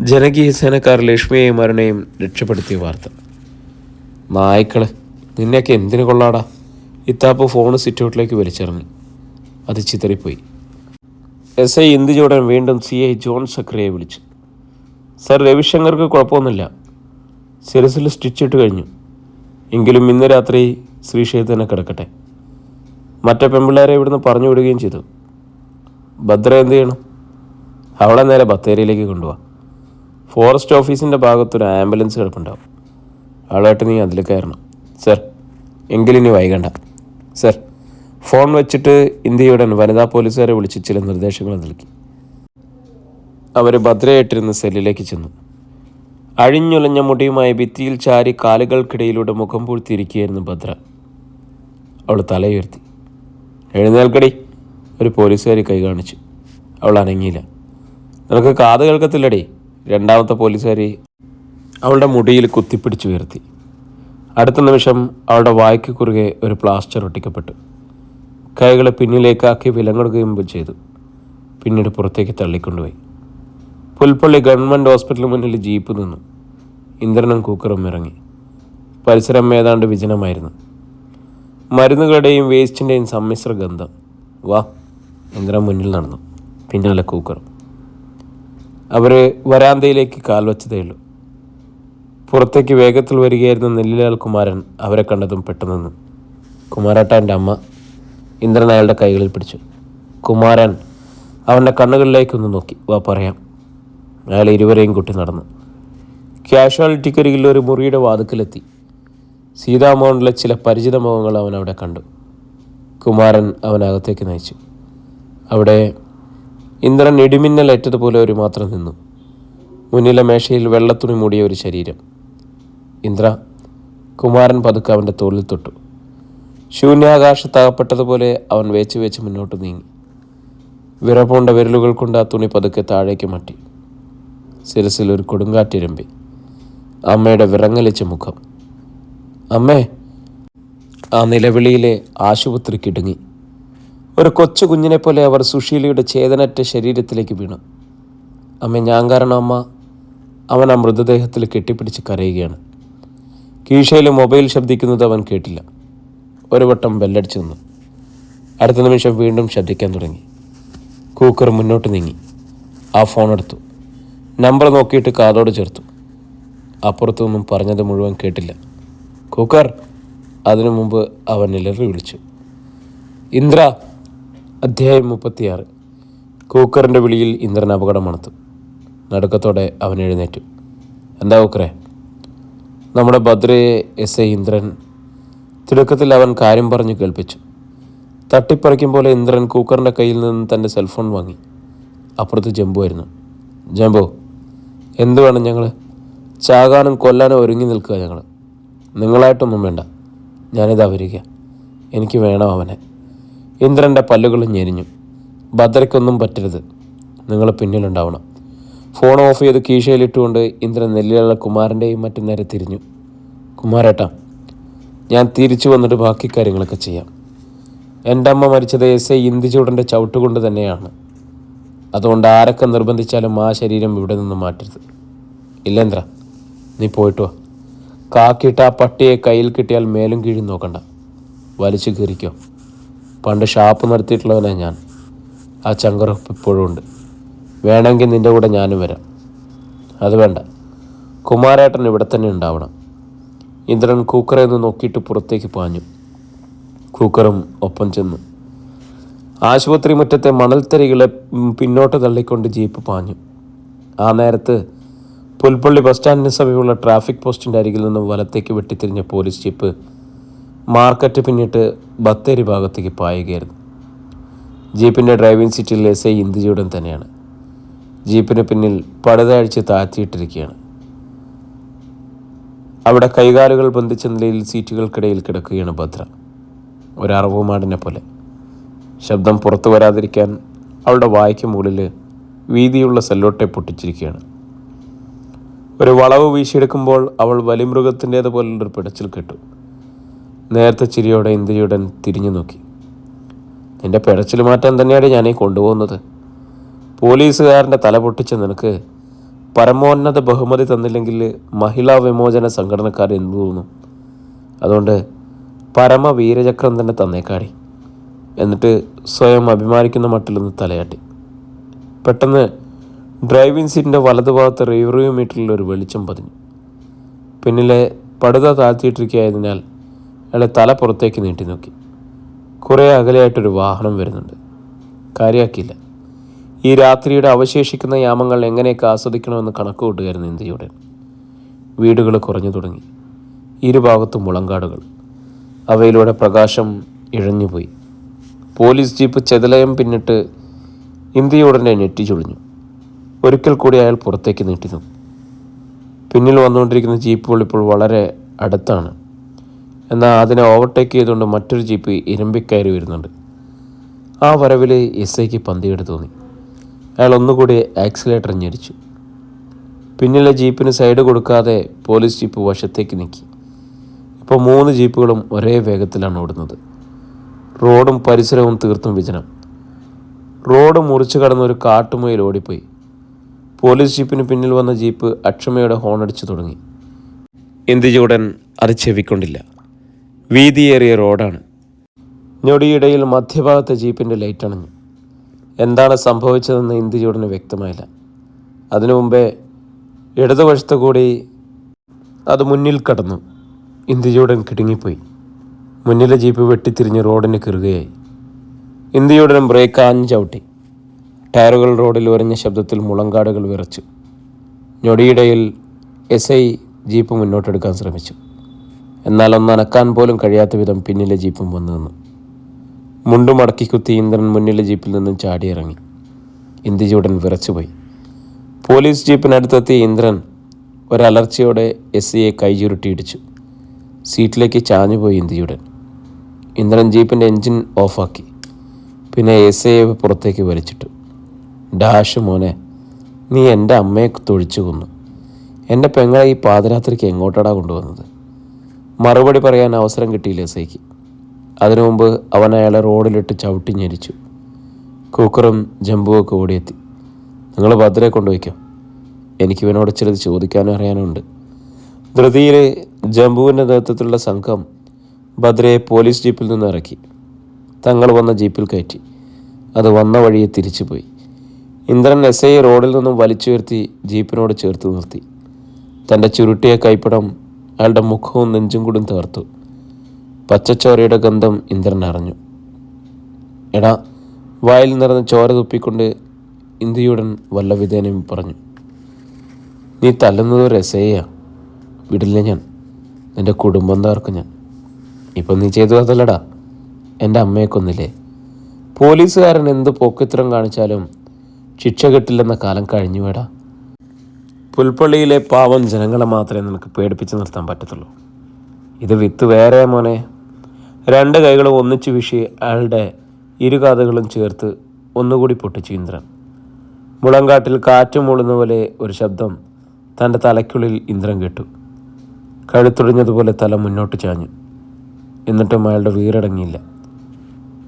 [SPEAKER 1] ജനകീയ സേനക്കാർ ലക്ഷ്മിയെയും അരുണയും രക്ഷപ്പെടുത്തിയ വാർത്ത. നായ്ക്കള്, നിന്നെയൊക്കെ എന്തിനു കൊള്ളാടാ? ഇത്താപ്പു ഫോൺ സിറ്റൗട്ടിലേക്ക് വലിച്ചെറിഞ്ഞു. അത് ചിതറിപ്പോയി. SI ഇന്ദുചൂടൻ വീണ്ടും CI ജോൺ സക്രിയെ വിളിച്ചു. സർ, രവിശങ്കർക്ക് കുഴപ്പമൊന്നുമില്ല. ശിരസിൽ സ്റ്റിച്ചിട്ട് കഴിഞ്ഞു. എങ്കിലും ഇന്ന് രാത്രി ശ്രീക്ഷേത്രത്തിൽ തന്നെ കിടക്കട്ടെ. മറ്റേ പെൺപിള്ളേരെ ഇവിടുന്ന് പറഞ്ഞു വിടുകയും ചെയ്തു. ഭദ്ര എന്ത് ചെയ്യണം? അവളെ നേരെ ബത്തേരിയിലേക്ക് കൊണ്ടുപോവാം. ഫോറസ്റ്റ് ഓഫീസിൻ്റെ ഭാഗത്തൊരു ആംബുലൻസ് കിടപ്പുണ്ടാവും. അവളായിട്ട് നീ അതിൽ കയറണം. സർ, എങ്കിലിനി വൈകണ്ട. സർ, ഫോൺ വെച്ചിട്ട് ഇന്ത്യയുടെ വനിതാ പോലീസുകാരെ വിളിച്ച് ചില നിർദ്ദേശങ്ങൾ നൽകി. അവർ ഭദ്രയായിട്ടിരുന്ന സെല്ലിലേക്ക് ചെന്നു. അഴിഞ്ഞുലഞ്ഞ മുടിയുമായി ഭിത്തിയിൽ ചാരി കാലുകൾക്കിടയിലൂടെ മുഖം പൂഴ്ത്തിയിരിക്കുകയായിരുന്നു ഭദ്ര. അവൾ തലയുയർത്തി. എഴുന്നേൽക്കടി, ഒരു പോലീസുകാരി കൈ കാണിച്ചു. അവൾ അനങ്ങിയില്ല. നിനക്ക് കാത് കേൾക്കത്തില്ലടി, രണ്ടാമത്തെ പോലീസുകാരി അവളുടെ മുടിയിൽ കുത്തിപ്പിടിച്ചു ഉയർത്തി. അടുത്ത നിമിഷം അവളുടെ വായ്ക്ക് കുറുകെ ഒരു പ്ലാസ്റ്റർ ഒട്ടിക്കപ്പെട്ടു. കൈകളെ പിന്നിലേക്കാക്കി വിലങ്ങുകയും ചെയ്തു. പിന്നീട് പുറത്തേക്ക് തള്ളിക്കൊണ്ടുപോയി. പുൽപ്പള്ളി ഗവൺമെൻറ് ഹോസ്പിറ്റലിന് മുന്നിൽ ജീപ്പ് നിന്നു. ഇന്ദ്രനും കൂക്കറും ഇറങ്ങി. പരിസരം ഏതാണ്ട് വിജനമായിരുന്നു. മരുന്നുകളുടെയും വേസ്റ്റിൻ്റെയും സമ്മിശ്ര ഗന്ധം. വാ, ഇന്ദ്രൻ മുന്നിൽ നടന്നു, പിന്നാലെ കൂക്കറും. അവർ വരാന്തയിലേക്ക് കാൽ വച്ചതേയുള്ളൂ. പുറത്തേക്ക് വേഗത്തിൽ വരികയായിരുന്ന നെല്ലിലാൽ കുമാരൻ അവരെ കണ്ടതും പെട്ടെന്ന് നിന്നു. കുമാരേട്ടൻ്റെ അമ്മ. ഇന്ദ്രൻ അയാളുടെ കൈകളിൽ പിടിച്ചു. കുമാരൻ അവൻ്റെ കണ്ണുകളിലേക്കൊന്ന് നോക്കി. വാ, പറയാം. അയാൾ ഇരുവരെയും കൂട്ടി നടന്നു. കാഷ്വാലിറ്റിക്കരികിൽ ഒരു മുറിയുടെ വാതിക്കലെത്തി. സീതാമോഹനിലെ ചില പരിചിത മുഖങ്ങൾ അവൻ അവിടെ കണ്ടു. കുമാരൻ അവനകത്തേക്ക് നയിച്ചു. അവിടെ ഇന്ദ്രൻ ഇടിമിന്നലേറ്റതുപോലെ ഒരു മാത്രം നിന്നു. മുന്നിലെ മേശയിൽ വെള്ളത്തുണി മൂടിയ ഒരു ശരീരം. ഇന്ദ്ര, കുമാരൻ പതുക്കെ അവൻ്റെ തോളിൽ തൊട്ടു. ശൂന്യാകാശത്തകപ്പെട്ടതുപോലെ അവൻ വേച്ച് മുന്നോട്ട് നീങ്ങി. വിറപൂണ്ട വിരലുകൾ കൊണ്ട് ആ തുണി പതുക്കെ താഴേക്ക് മട്ടി. ശിരസിൽ ഒരു കൊടുങ്കാറ്റിരമ്പി. അമ്മയുടെ വിറങ്ങലിച്ച മുഖം. അമ്മേ! ആ നിലവിളിയിലെ ആശുപത്രി കിടുങ്ങി. ഒരു കൊച്ചു കുഞ്ഞിനെ പോലെ അവർ സുശീലയുടെ ചേതനറ്റ ശരീരത്തിലേക്ക് വീണു. അമ്മ, ഞാൻ കാരണം അമ്മ. അവൻ ആ മൃതദേഹത്തിൽ കെട്ടിപ്പിടിച്ച് കരയുകയാണ്. കീശയിൽ മൊബൈൽ ശബ്ദിക്കുന്നത് അവൻ കേട്ടില്ല. ഒരു വട്ടം ബെല്ലടിച്ചു നിന്നു. അടുത്ത നിമിഷം വീണ്ടും ശബ്ദിക്കാൻ തുടങ്ങി. കൂക്കർ മുന്നോട്ട് നീങ്ങി. ആ ഫോൺ എടുത്തു. നമ്പർ നോക്കിയിട്ട് കാതോട് ചേർത്തു. അപ്പുറത്തുനിന്നും പറഞ്ഞത് മുഴുവൻ കേട്ടില്ല. കൂക്കർ! അതിനു മുമ്പ് അവൻ ഇലറി വിളിച്ചു. ഇന്ദ്ര! അധ്യായം 36. കൂക്കറിൻ്റെ വിളിയിൽ ഇന്ദ്രൻ അപകടം മണത്തു. നടുക്കത്തോടെ അവൻ എഴുന്നേറ്റു. എന്താ കൂക്കറെ? നമ്മുടെ ഭദ്രയെ SI ഇന്ദ്രൻ. തിടുക്കത്തിൽ അവൻ കാര്യം പറഞ്ഞു കേൾപ്പിച്ചു. തട്ടിപ്പറിക്കും പോലെ ഇന്ദ്രൻ കൂക്കറിൻ്റെ കയ്യിൽ നിന്ന് തൻ്റെ സെൽഫോൺ വാങ്ങി. അപ്പുറത്ത് ജംബു ആയിരുന്നു. ജംബു, എന്തു വേണം ഞങ്ങൾ? ചാകാനും കൊല്ലാനും ഒരുങ്ങി നിൽക്കുക ഞങ്ങൾ. നിങ്ങളായിട്ടൊന്നും വേണ്ട. ഞാനിതാ വരിക. എനിക്ക് വേണം അവനെ. ഇന്ദ്രൻ്റെ പല്ലുകളും ഞെരിഞ്ഞു. ഭദ്രയ്ക്കൊന്നും പറ്റരുത്. നിങ്ങൾ പിന്നിലുണ്ടാവണം. ഫോൺ ഓഫ് ചെയ്ത് കീശയിലിട്ടുകൊണ്ട് ഇന്ദ്രൻ നെല്ലിയുള്ള കുമാരൻ്റെയും മറ്റും നേരെ തിരിഞ്ഞു. കുമാരേട്ടാ, ഞാൻ തിരിച്ചു വന്നിട്ട് ബാക്കി കാര്യങ്ങളൊക്കെ ചെയ്യാം. എൻ്റെ അമ്മ മരിച്ചത് എസ് ഐ ഇന്ദുചൂടൻ്റെ ചവിട്ടുകൊണ്ട് തന്നെയാണ്. അതുകൊണ്ട് ആരൊക്കെ നിർബന്ധിച്ചാലും ആ ശരീരം ഇവിടെ നിന്ന് മാറ്റരുത്. ഇല്ലേന്ദ്ര, നീ പോയിട്ട് വാ. കാക്കിയിട്ട് ആ പട്ടിയെ കയ്യിൽ കിട്ടിയാൽ മേലും കീഴും നോക്കണ്ട. വലിച്ചു കീറിക്കോ. പണ്ട് ഷാപ്പ് നടത്തിയിട്ടുള്ളവനാണ് ഞാൻ. ആ ചങ്കറപ്പ് ഇപ്പോഴും ഉണ്ട്. വേണമെങ്കിൽ നിൻ്റെ കൂടെ ഞാനും വരാം. അത് വേണ്ട, കുമാരേട്ടൻ ഇവിടെ തന്നെ ഉണ്ടാവണം. ഇന്ദ്രൻ കൂക്കറെ ഒന്ന് നോക്കിയിട്ട് പുറത്തേക്ക് പാഞ്ഞു. കൂക്കറും ഒപ്പം ചെന്നു. ആശുപത്രി മുറ്റത്തെ മണൽത്തരികളെ പിന്നോട്ട് തള്ളിക്കൊണ്ട് ജീപ്പ് പാഞ്ഞു. ആ നേരത്ത് പുൽപ്പള്ളി ബസ് സ്റ്റാൻഡിന് സമീപമുള്ള ട്രാഫിക് പോസ്റ്റിൻ്റെ അരികിൽ നിന്നും വലത്തേക്ക് വെട്ടിത്തിരിഞ്ഞ പോലീസ് ജീപ്പ് മാർക്കറ്റ് പിന്നിട്ട് ബത്തേരി ഭാഗത്തേക്ക് പായുകയായിരുന്നു. ജീപ്പിൻ്റെ ഡ്രൈവിംഗ് സീറ്റിൽ എസ് ഐ ഇന്ദുചൂടൻ തന്നെയാണ്. ജീപ്പിന് പിന്നിൽ പടുതാഴ്ച താഴ്ത്തിയിട്ടിരിക്കുകയാണ്. അവിടെ കൈകാലുകൾ ബന്ധിച്ച നിലയിൽ സീറ്റുകൾക്കിടയിൽ കിടക്കുകയാണ് ഭദ്ര, ഒരു അറവുമാടിനെ പോലെ. ശബ്ദം പുറത്തു വരാതിരിക്കാൻ അവളുടെ വായ്ക്ക് മുകളിൽ വീതിയുള്ള സെല്ലോട്ടെ പൊട്ടിച്ചിരിക്കുകയാണ്. ഒരു വളവ് വീശിയെടുക്കുമ്പോൾ അവൾ വലിമൃഗത്തിൻ്റേതുപോലുള്ളൊരു പിടച്ചിൽ കേട്ടു. നേരത്തെ ചിരിയോടെ ഇന്ദുചൂടൻ തിരിഞ്ഞു നോക്കി. നിന്റെ പിടച്ചിൽ മാറ്റാൻ തന്നെയാണ് ഞാനീ കൊണ്ടുപോകുന്നത്. പോലീസുകാരൻ്റെ തല പൊട്ടിച്ച നിനക്ക് പരമോന്നത ബഹുമതി തന്നില്ലെങ്കിൽ മഹിളാ വിമോചന സംഘടനക്കാർ എന്തു തോന്നും? അതുകൊണ്ട് പരമവീരചക്രം തന്നെ തന്നേക്കാടി. എന്നിട്ട് സ്വയം അഭിമാനിക്കുന്ന മട്ടിലൊന്ന് തലയാട്ടി. പെട്ടെന്ന് ഡ്രൈവിംഗ് സീറ്റിൻ്റെ വലതുഭാഗത്ത് റിവ്യൂ മീറ്ററിൽ ഒരു വെളിച്ചം പതിഞ്ഞു. പിന്നിലെ പടുത താഴ്ത്തിയിട്ടിരിക്കുകയായതിനാൽ അയാളെ തല പുറത്തേക്ക് നീട്ടി നോക്കി. കുറേ അകലെയായിട്ടൊരു വാഹനം വരുന്നുണ്ട്. കാര്യമാക്കിയില്ല. ഈ രാത്രിയുടെ അവശേഷിക്കുന്ന യാമങ്ങൾ എങ്ങനെയൊക്കെ ആസ്വദിക്കണമെന്ന് കണക്ക് കൂട്ടുകയായിരുന്നു ഇന്ത്യയുടെ. വീടുകൾ കുറഞ്ഞു തുടങ്ങി. ഇരുഭാഗത്തും മുളങ്കാടുകൾ. അവയിലൂടെ പ്രകാശം ഇഴഞ്ഞുപോയി. പോലീസ് ജീപ്പ് ചെതലയം പിന്നിട്ട് ഇന്ത്യയോടനെ ഞെട്ടി ചൊളിഞ്ഞു. ഒരിക്കൽ കൂടി അയാൾ പുറത്തേക്ക് നീട്ടിന്നു. പിന്നിൽ വന്നുകൊണ്ടിരിക്കുന്ന ജീപ്പുകൾ ഇപ്പോൾ വളരെ അടുത്താണ്. എന്നാൽ അതിനെ ഓവർടേക്ക് ചെയ്തുകൊണ്ട് മറ്റൊരു ജീപ്പ് ഇരമ്പിക്കയറി വരുന്നുണ്ട്. ആ വരവിൽ എസ് ഐക്ക് പന്തികേട് തോന്നി. അയാൾ ഒന്നുകൂടി ആക്സിലേറ്റർ ഞെരിച്ചു. പിന്നിലെ ജീപ്പിന് സൈഡ് കൊടുക്കാതെ പോലീസ് ജീപ്പ് വശത്തേക്ക് നീക്കി. ഇപ്പോൾ 3 ജീപ്പുകളും ഒരേ വേഗത്തിലാണ് ഓടുന്നത്. റോഡും പരിസരവും തീർത്തും വിജനം. റോഡ് മുറിച്ചു കടന്ന ഒരു കാട്ടുമുയൽ ഓടിപ്പോയി. പോലീസ് ജീപ്പിന് പിന്നിൽ വന്ന ജീപ്പ് അക്ഷമയോടെ ഹോണടിച്ചു തുടങ്ങി. ഇന്ദുചൂടൻ അത് ചെവിക്കൊണ്ടില്ല. വീതിയേറിയ റോഡാണ്. ഞൊടിയിടയിൽ മധ്യഭാഗത്തെ ജീപ്പിൻ്റെ ലൈറ്റ് അണഞ്ഞു. എന്താണ് സംഭവിച്ചതെന്ന് ഇന്ദുചൂടന് വ്യക്തമായില്ല. അതിനു മുമ്പേ ഇടതുവശത്തു കൂടി അത് മുന്നിൽ കടന്നു. ഇന്ദുചൂടൻ കിടുങ്ങിപ്പോയി. മുന്നിലെ ജീപ്പ് വെട്ടിത്തിരിഞ്ഞ് റോഡിന് കീറുകയായി. ഇന്ദുചൂടൻ ബ്രേക്ക് ആഞ്ഞു ചവിട്ടി. ടയറുകൾ റോഡിൽ ഉരഞ്ഞ ശബ്ദത്തിൽ മുളങ്കാടുകൾ വിറച്ചു. ഞൊടിയിടയിൽ എസ് ഐ ജീപ്പ് മുന്നോട്ടെടുക്കാൻ ശ്രമിച്ചു. എന്നാൽ ഒന്നനക്കാൻ പോലും കഴിയാത്ത വിധം പിന്നിലെ ജീപ്പും വന്നു നിന്നു. മുണ്ടു മടക്കി കുത്തി ഇന്ദ്രൻ മുന്നിലെ ജീപ്പിൽ നിന്നും ചാടിയിറങ്ങി. ഇന്ദുചൂടൻ വിറച്ചുപോയി. പോലീസ് ജീപ്പിനടുത്തെത്തിയ ഇന്ദ്രൻ ഒരലർച്ചയോടെ എസ് ഐയെ കൈ ചുരുട്ടിയിടിച്ചു. സീറ്റിലേക്ക് ചാഞ്ഞുപോയി ഇന്ദുചൂടൻ. ഇന്ദ്രൻ ജീപ്പിൻ്റെ എൻജിൻ ഓഫാക്കി. പിന്നെ എസ് ഐയെ പുറത്തേക്ക് വലിച്ചിട്ടു. ഡാഷ് മോനെ, നീ എൻ്റെ അമ്മയെ തൊഴിച്ചു കൊന്നു. എൻ്റെ പെങ്ങളെ ഈ പാതിരാത്രിക്ക് എങ്ങോട്ടാടാ കൊണ്ടുവന്നത്? മറുപടി പറയാൻ അവസരം കിട്ടിയില്ല എസ് ഐക്ക്. അതിനു മുമ്പ് അവൻ അയാളെ റോഡിലിട്ട് ചവിട്ടി ഞെരിച്ചു. കൂക്കറും ജംബുവൊക്കെ ഓടിയെത്തി. നിങ്ങൾ ഭദ്രയെ കൊണ്ടുപോയിക്കോ. എനിക്ക് ഇവനോട് ചിലത് ചോദിക്കാനും അറിയാനുണ്ട്. ധൃതിയിൽ ജംബുവിൻ്റെ നേതൃത്വത്തിലുള്ള സംഘം ഭദ്രയെ പോലീസ് ജീപ്പിൽ നിന്ന് ഇറക്കി. തങ്ങൾ വന്ന ജീപ്പിൽ കയറ്റി. അത് വന്ന വഴിയെ തിരിച്ചുപോയി. ഇന്ദ്രൻ എസ് ഐ റോഡിൽ നിന്നും വലിച്ചുയർത്തി ജീപ്പിനോട് ചേർത്ത് നിർത്തി. തൻ്റെ ചുരുട്ടിയ കൈപ്പടം അയാളുടെ മുഖവും നെഞ്ചും കൂടും തകർത്തു. പച്ചച്ചോരയുടെ ഗന്ധം ഇന്ദ്രൻ അറിഞ്ഞു. എടാ, വായിൽ നിറഞ്ഞ ചോര തുപ്പിക്കൊണ്ട് ഇന്ദുചൂടൻ വല്ല വിധേനയും പറഞ്ഞു. നീ തല്ലുന്നത് ഒരു എസ് ഐയാ. വിടില്ല ഞാൻ. നിൻ്റെ കുടുംബം തകർക്കും ഞാൻ. ഇപ്പം നീ ചെയ്തു അതല്ലടാ, എൻ്റെ അമ്മയെ കൊന്നില്ലേ? പോലീസുകാരൻ എന്ത് പോക്കിത്തരം കാണിച്ചാലും ശിക്ഷ കിട്ടില്ലെന്ന കാലം കഴിഞ്ഞു വേടാ. പുൽപ്പള്ളിയിലെ പാവം ജനങ്ങളെ മാത്രമേ നിനക്ക് പേടിപ്പിച്ച് നിർത്താൻ പറ്റത്തുള്ളൂ. ഇത് വിത്ത് വേറെ മോനെ. 2 കൈകളും ഒന്നിച്ചു വീശി അയാളുടെ ഇരുകാതുകളും ചേർത്ത് ഒന്നുകൂടി പൊട്ടിച്ചു ഇന്ദ്രൻ. മുളങ്കാട്ടിൽ കാറ്റ് മൂളുന്ന പോലെ ഒരു ശബ്ദം തൻ്റെ തലയ്ക്കുള്ളിൽ ഇന്ദ്രൻ കേട്ടു. കഴുത്തൊടിഞ്ഞതുപോലെ തല മുന്നോട്ട് ചാഞ്ഞു. എന്നിട്ടും അയാളുടെ വീറടങ്ങിയില്ല.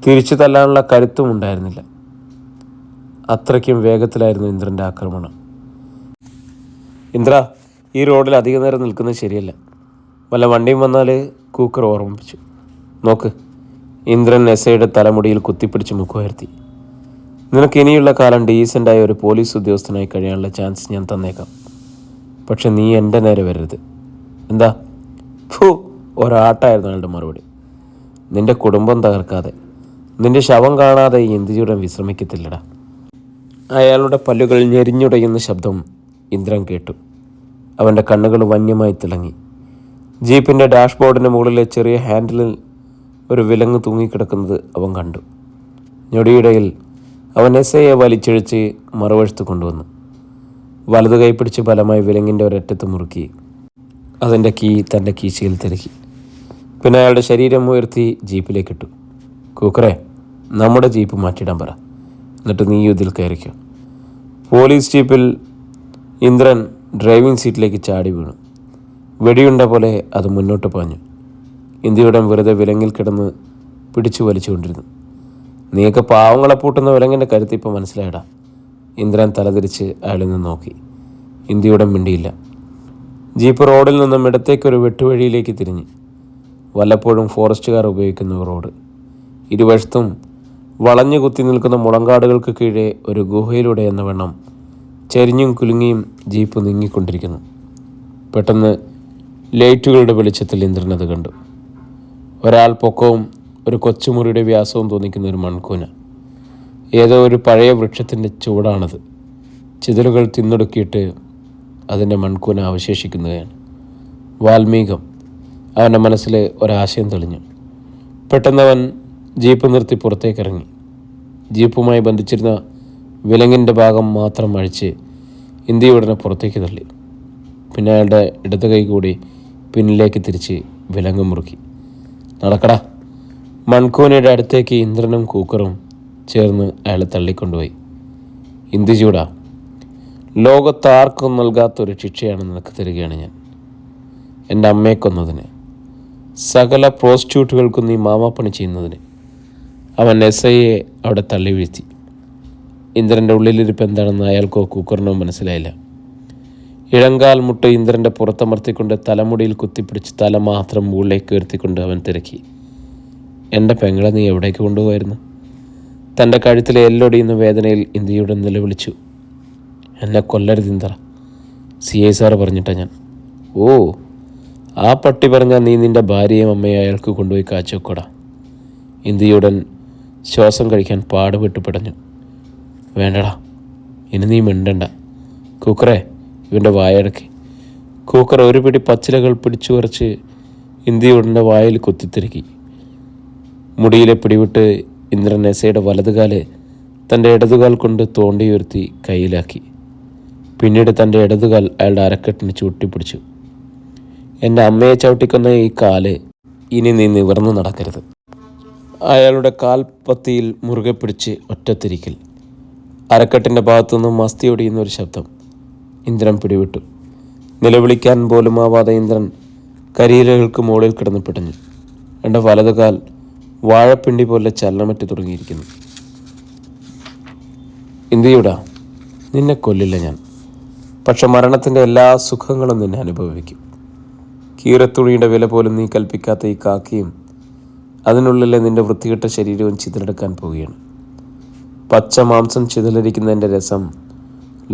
[SPEAKER 1] തിരിച്ചു തല്ലാനുള്ള കരുത്തും ഉണ്ടായിരുന്നില്ല. അത്രയ്ക്കും വേഗത്തിലായിരുന്നു ഇന്ദ്രൻ്റെ ആക്രമണം. ഇന്ദ്ര, ഈ റോഡിൽ അധിക നേരം നിൽക്കുന്നത് ശരിയല്ല. വല്ല വണ്ടിയും വന്നാൽ കൂക്കർ ഓർമ്മിപ്പിച്ചു. നോക്ക്. ഇന്ദ്രൻ എസ്ഐയുടെ തലമുടിയിൽ കുത്തിപ്പിടിച്ച് മുഖമുയർത്തി. നിനക്ക് ഇനിയുള്ള കാലം ഡീസൻ്റായ ഒരു പോലീസ് ഉദ്യോഗസ്ഥനായി കഴിയാനുള്ള ചാൻസ് ഞാൻ തന്നേക്കാം. പക്ഷെ നീ എൻ്റെ നേരെ വരരുത്. എന്താ? ഒരാട്ടായിരുന്നു അയാളുടെ മറുപടി. നിന്റെ കുടുംബം തകർക്കാതെ, നിന്റെ ശവം കാണാതെ ഈ ഇന്ത്യയുടെ വിശ്രമിക്കത്തില്ലടാ. അയാളുടെ പല്ലുകൾ ഞെരിഞ്ഞുടയുന്ന ശബ്ദം ഇന്ദ്രൻ കേട്ടു. അവൻ്റെ കണ്ണുകൾ വന്യമായി തിളങ്ങി. ജീപ്പിൻ്റെ ഡാഷ്ബോർഡിന് മുകളിലെ ചെറിയ ഹാൻഡിലിൽ ഒരു വിലങ്ങ് തൂങ്ങിക്കിടക്കുന്നത് അവൻ കണ്ടു. ഞൊടിയിടയിൽ അവൻ എസ്ഐയെ വലിച്ചിഴച്ച് മറുവശത്ത് കൊണ്ടുവന്നു. വലതു കൈ പിടിച്ച് ബലമായി വിലങ്ങിൻ്റെ ഒരറ്റത്ത് മുറുക്കി അതിൻ്റെ കീ തൻ്റെ കീശയിൽ തിരക്കി. പിന്നെ അയാളുടെ ശരീരം ഉയർത്തി ജീപ്പിലേക്കിട്ടു. കൂക്കറെ, നമ്മുടെ ജീപ്പ് മാറ്റിയിടാൻ പറ. എന്നിട്ട് നീ ഇതിൽ കയറിക്കോ. പോലീസ് ജീപ്പിൽ ഇന്ദ്രൻ ഡ്രൈവിംഗ് സീറ്റിലേക്ക് ചാടി വീണു. വെടിയുണ്ട പോലെ അത് മുന്നോട്ട് പാഞ്ഞു. ഇന്ത്യയുടെ വെറുതെ വിലങ്ങിൽ കിടന്ന് പിടിച്ചു വലിച്ചുകൊണ്ടിരുന്നു. നീയൊക്കെ പാവങ്ങളെ പൂട്ടുന്ന വിലങ്ങിൻ്റെ കരുത്ത് ഇപ്പം മനസ്സിലായടാ. ഇന്ദ്രൻ തലതിരിച്ച് അയാളിൽ നിന്ന് നോക്കി. ഇന്ത്യയുടെ മിണ്ടിയില്ല. ജീപ്പ് റോഡിൽ നിന്നും ഇടത്തേക്കൊരു വെട്ടുവഴിയിലേക്ക് തിരിഞ്ഞു. വല്ലപ്പോഴും ഫോറസ്റ്റുകാർ ഉപയോഗിക്കുന്ന റോഡ്. ഇരുവശത്തും വളഞ്ഞു കുത്തി നിൽക്കുന്ന മുളങ്കാടുകൾക്ക് കീഴെ ഒരു ഗുഹയിലൂടെ എന്ന വണ്ണം ചെരിഞ്ഞും കുലുങ്ങിയും ജീപ്പ് നീങ്ങിക്കൊണ്ടിരിക്കുന്നു. പെട്ടെന്ന് ലൈറ്റുകളുടെ വെളിച്ചത്തിൽ ഇന്ദ്രൻ അത് കണ്ടു. ഒരാൾ പൊക്കവും ഒരു കൊച്ചുമുറിയുടെ വ്യാസവും തോന്നിക്കുന്ന ഒരു മൺകൂന. ഏതോ ഒരു പഴയ വൃക്ഷത്തിൻ്റെ ചുവടാണത്. ചിതലുകൾ തിന്നൊടുക്കിയിട്ട് അതിൻ്റെ മൺകൂന അവശേഷിക്കുന്നതാണ്. വാൽമീകം. അവൻ്റെ മനസ്സിൽ ഒരാശയം തെളിഞ്ഞു. പെട്ടെന്നവൻ ജീപ്പ് നിർത്തി പുറത്തേക്കിറങ്ങി. ജീപ്പുമായി ബന്ധിച്ചിരുന്ന വിലങ്ങിൻ്റെ ഭാഗം മാത്രം അഴിച്ച് ഇന്ത്യയുടനെ പുറത്തേക്ക് തള്ളി. പിന്നെ അയാളുടെ ഇടത് കൈ കൂടി പിന്നിലേക്ക് തിരിച്ച് വിലങ്ങ് മുറുക്കി. നടക്കടാ. മൺകൂനയുടെ അടുത്തേക്ക് ഇന്ദ്രനും കൂക്കറും ചേർന്ന് അയാളെ തള്ളിക്കൊണ്ടുപോയി. ഇന്ത്യചൂടാ, ലോകത്താർക്കും നൽകാത്തൊരു ശിക്ഷയാണ് നിനക്ക് തരികയാണ് ഞാൻ. എൻ്റെ അമ്മയെ കൊന്നതിന്, സകല പ്രോസ്റ്റിറ്റ്യൂട്ടുകൾക്കും നീ മാമാപ്പണി ചെയ്യുന്നതിന്. അവൻ എസ്ഐയെ അവിടെ തള്ളി വീഴ്ത്തി. ഇന്ദ്രൻ്റെ ഉള്ളിലിരിപ്പ് എന്താണെന്ന് അയാൾക്കോ കൂക്കറിനോ മനസ്സിലായില്ല. ഇഴങ്കാൽ മുട്ട് ഇന്ദ്രൻ്റെ പുറത്തമർത്തിക്കൊണ്ട് തലമുടിയിൽ കുത്തിപ്പിടിച്ച് തല മാത്രം മുകളിലേക്ക് ഉയർത്തിക്കൊണ്ട് അവൻ തിരക്കി. എൻ്റെ പെങ്ങളെ നീ എവിടേക്ക് കൊണ്ടുപോയിരുന്നു? തൻ്റെ കഴുത്തിലെ എല്ലൊടിയുന്ന വേദനയിൽ ഇന്ത്യയുടെ നിലവിളിച്ചു. എന്നെ കൊല്ലരുത് ഇന്ദ്ര, CI സാറ് പറഞ്ഞിട്ടാ ഞാൻ. ഓ, ആ പട്ടി പറഞ്ഞാൽ നീ നിൻ്റെ ഭാര്യയും അമ്മയും അയാൾക്ക് കൊണ്ടുപോയി കാച്ചുവെക്കോടാ. ഇന്ത്യയുടൻ ശ്വാസം കഴിക്കാൻ പാടുപെട്ട് പിടഞ്ഞു. വേണ്ടടാ, ഇനി നീ മിണ്ടണ്ട. കൂക്കറെ, ഇവൻ്റെ വായടക്കി. കൂക്കർ ഒരു പിടി പച്ചിലകൾ പിടിച്ചു കുറച്ച് ഇന്ത്യയുടൻ്റെ വായിൽ കുത്തിത്തിരുക്കി. മുടിയിലെ പിടിവിട്ട് ഇന്ദ്രൻ എസയുടെ വലതുകാല് തൻ്റെ ഇടതുകാൽ കൊണ്ട് തോണ്ടിയുയർത്തി കയ്യിലാക്കി. പിന്നീട് തൻ്റെ ഇടതുകാൽ അയാളുടെ അരക്കെട്ടിന് ചൂട്ടിപ്പിടിച്ചു. എൻ്റെ അമ്മയെ ചവിട്ടിക്കൊന്ന ഈ കാല് ഇനി നീ നിവർന്നു നടക്കരുത്. അയാളുടെ കാൽപ്പത്തിയിൽ മുറുകെ പിടിച്ച് ഒറ്റത്തിരിക്കൽ. അരക്കെട്ടിൻ്റെ ഭാഗത്തുനിന്നും മസ്തി ഒടിയുന്ന ഒരു ശബ്ദം. ഇന്ദ്രൻ പിടിവിട്ടു. നിലവിളിക്കാൻ പോലും ആവാതെ ഇന്ദ്രൻ കരിയിലകൾക്ക് മുകളിൽ കിടന്ന് പിടഞ്ഞു. എൻ്റെ വലതുകാൽ വാഴപ്പിണ്ടി പോലെ ചലനമറ്റ് തുടങ്ങിയിരിക്കുന്നു. ഇന്ത്യയുടാ, നിന്നെ കൊല്ലില്ല ഞാൻ. പക്ഷെ മരണത്തിൻ്റെ എല്ലാ സുഖങ്ങളും നിന്നെ അനുഭവിക്കും. കീറത്തുണിയുടെ വില പോലും നീ കൽപ്പിക്കാത്ത ഈ കാക്കിയും അതിനുള്ളിലെ നിൻ്റെ വൃത്തികെട്ട ശരീരവും ചിതലെടുക്കാൻ പോവുകയാണ്. പച്ച മാംസം ചിതലരിക്കുന്നതിൻ്റെ രസം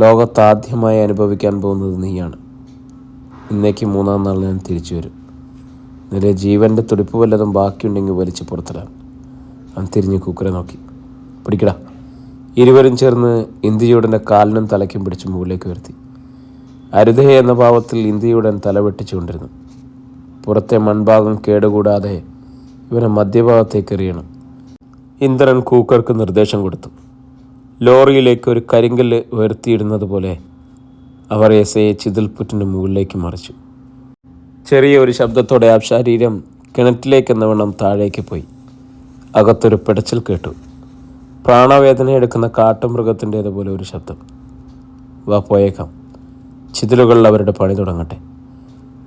[SPEAKER 1] ലോകത്താദ്യമായി അനുഭവിക്കാൻ പോകുന്നത് നീയാണ്. ഇന്നേക്ക് 3-ാം നാൾ ഞാൻ തിരിച്ചു വരും. നിന്റെ ജീവൻ്റെ തുടിപ്പ് വല്ലതും ബാക്കിയുണ്ടെങ്കിൽ വലിച്ച് പുറത്തിടാൻ. അവൻ തിരിഞ്ഞ് കുക്കറെ നോക്കി. പിടിക്കടാ. ഇരുവരും ചേർന്ന് ഇന്ത്യയുടൻ്റെ കാലിനും തലയ്ക്കും പിടിച്ച് മുകളിലേക്ക് ഉയർത്തി. അരുതേ എന്ന ഭാവത്തിൽ ഇന്ത്യയുടൻ തല വെട്ടിച്ചുകൊണ്ടിരുന്നു. പുറത്തെ മൺഭാഗം കേടുകൂടാതെ ഇവനെ മധ്യഭാഗത്തേക്ക് എറിയണം. ഇന്ദ്രൻ കൂക്കർക്ക് നിർദ്ദേശം കൊടുത്തു. ലോറിയിലേക്ക് ഒരു കരിങ്കല്ല് ഉയർത്തിയിടുന്നത് പോലെ അവർ എസയെ ചിതൽപുറ്റിൻ്റെ മുകളിലേക്ക് മറിച്ചു. ചെറിയ ഒരു ശബ്ദത്തോടെ ആ ശരീരം കിണറ്റിലേക്കെന്നവണ്ണം താഴേക്ക് പോയി. അകത്തൊരു പിടച്ചിൽ കേട്ടു. പ്രാണവേദന എടുക്കുന്ന കാട്ടുമൃഗത്തിൻ്റേതുപോലെ ഒരു ശബ്ദം. വാ പോയേക്കാം, ചിതലുകൾ അവരുടെ പണി തുടങ്ങട്ടെ.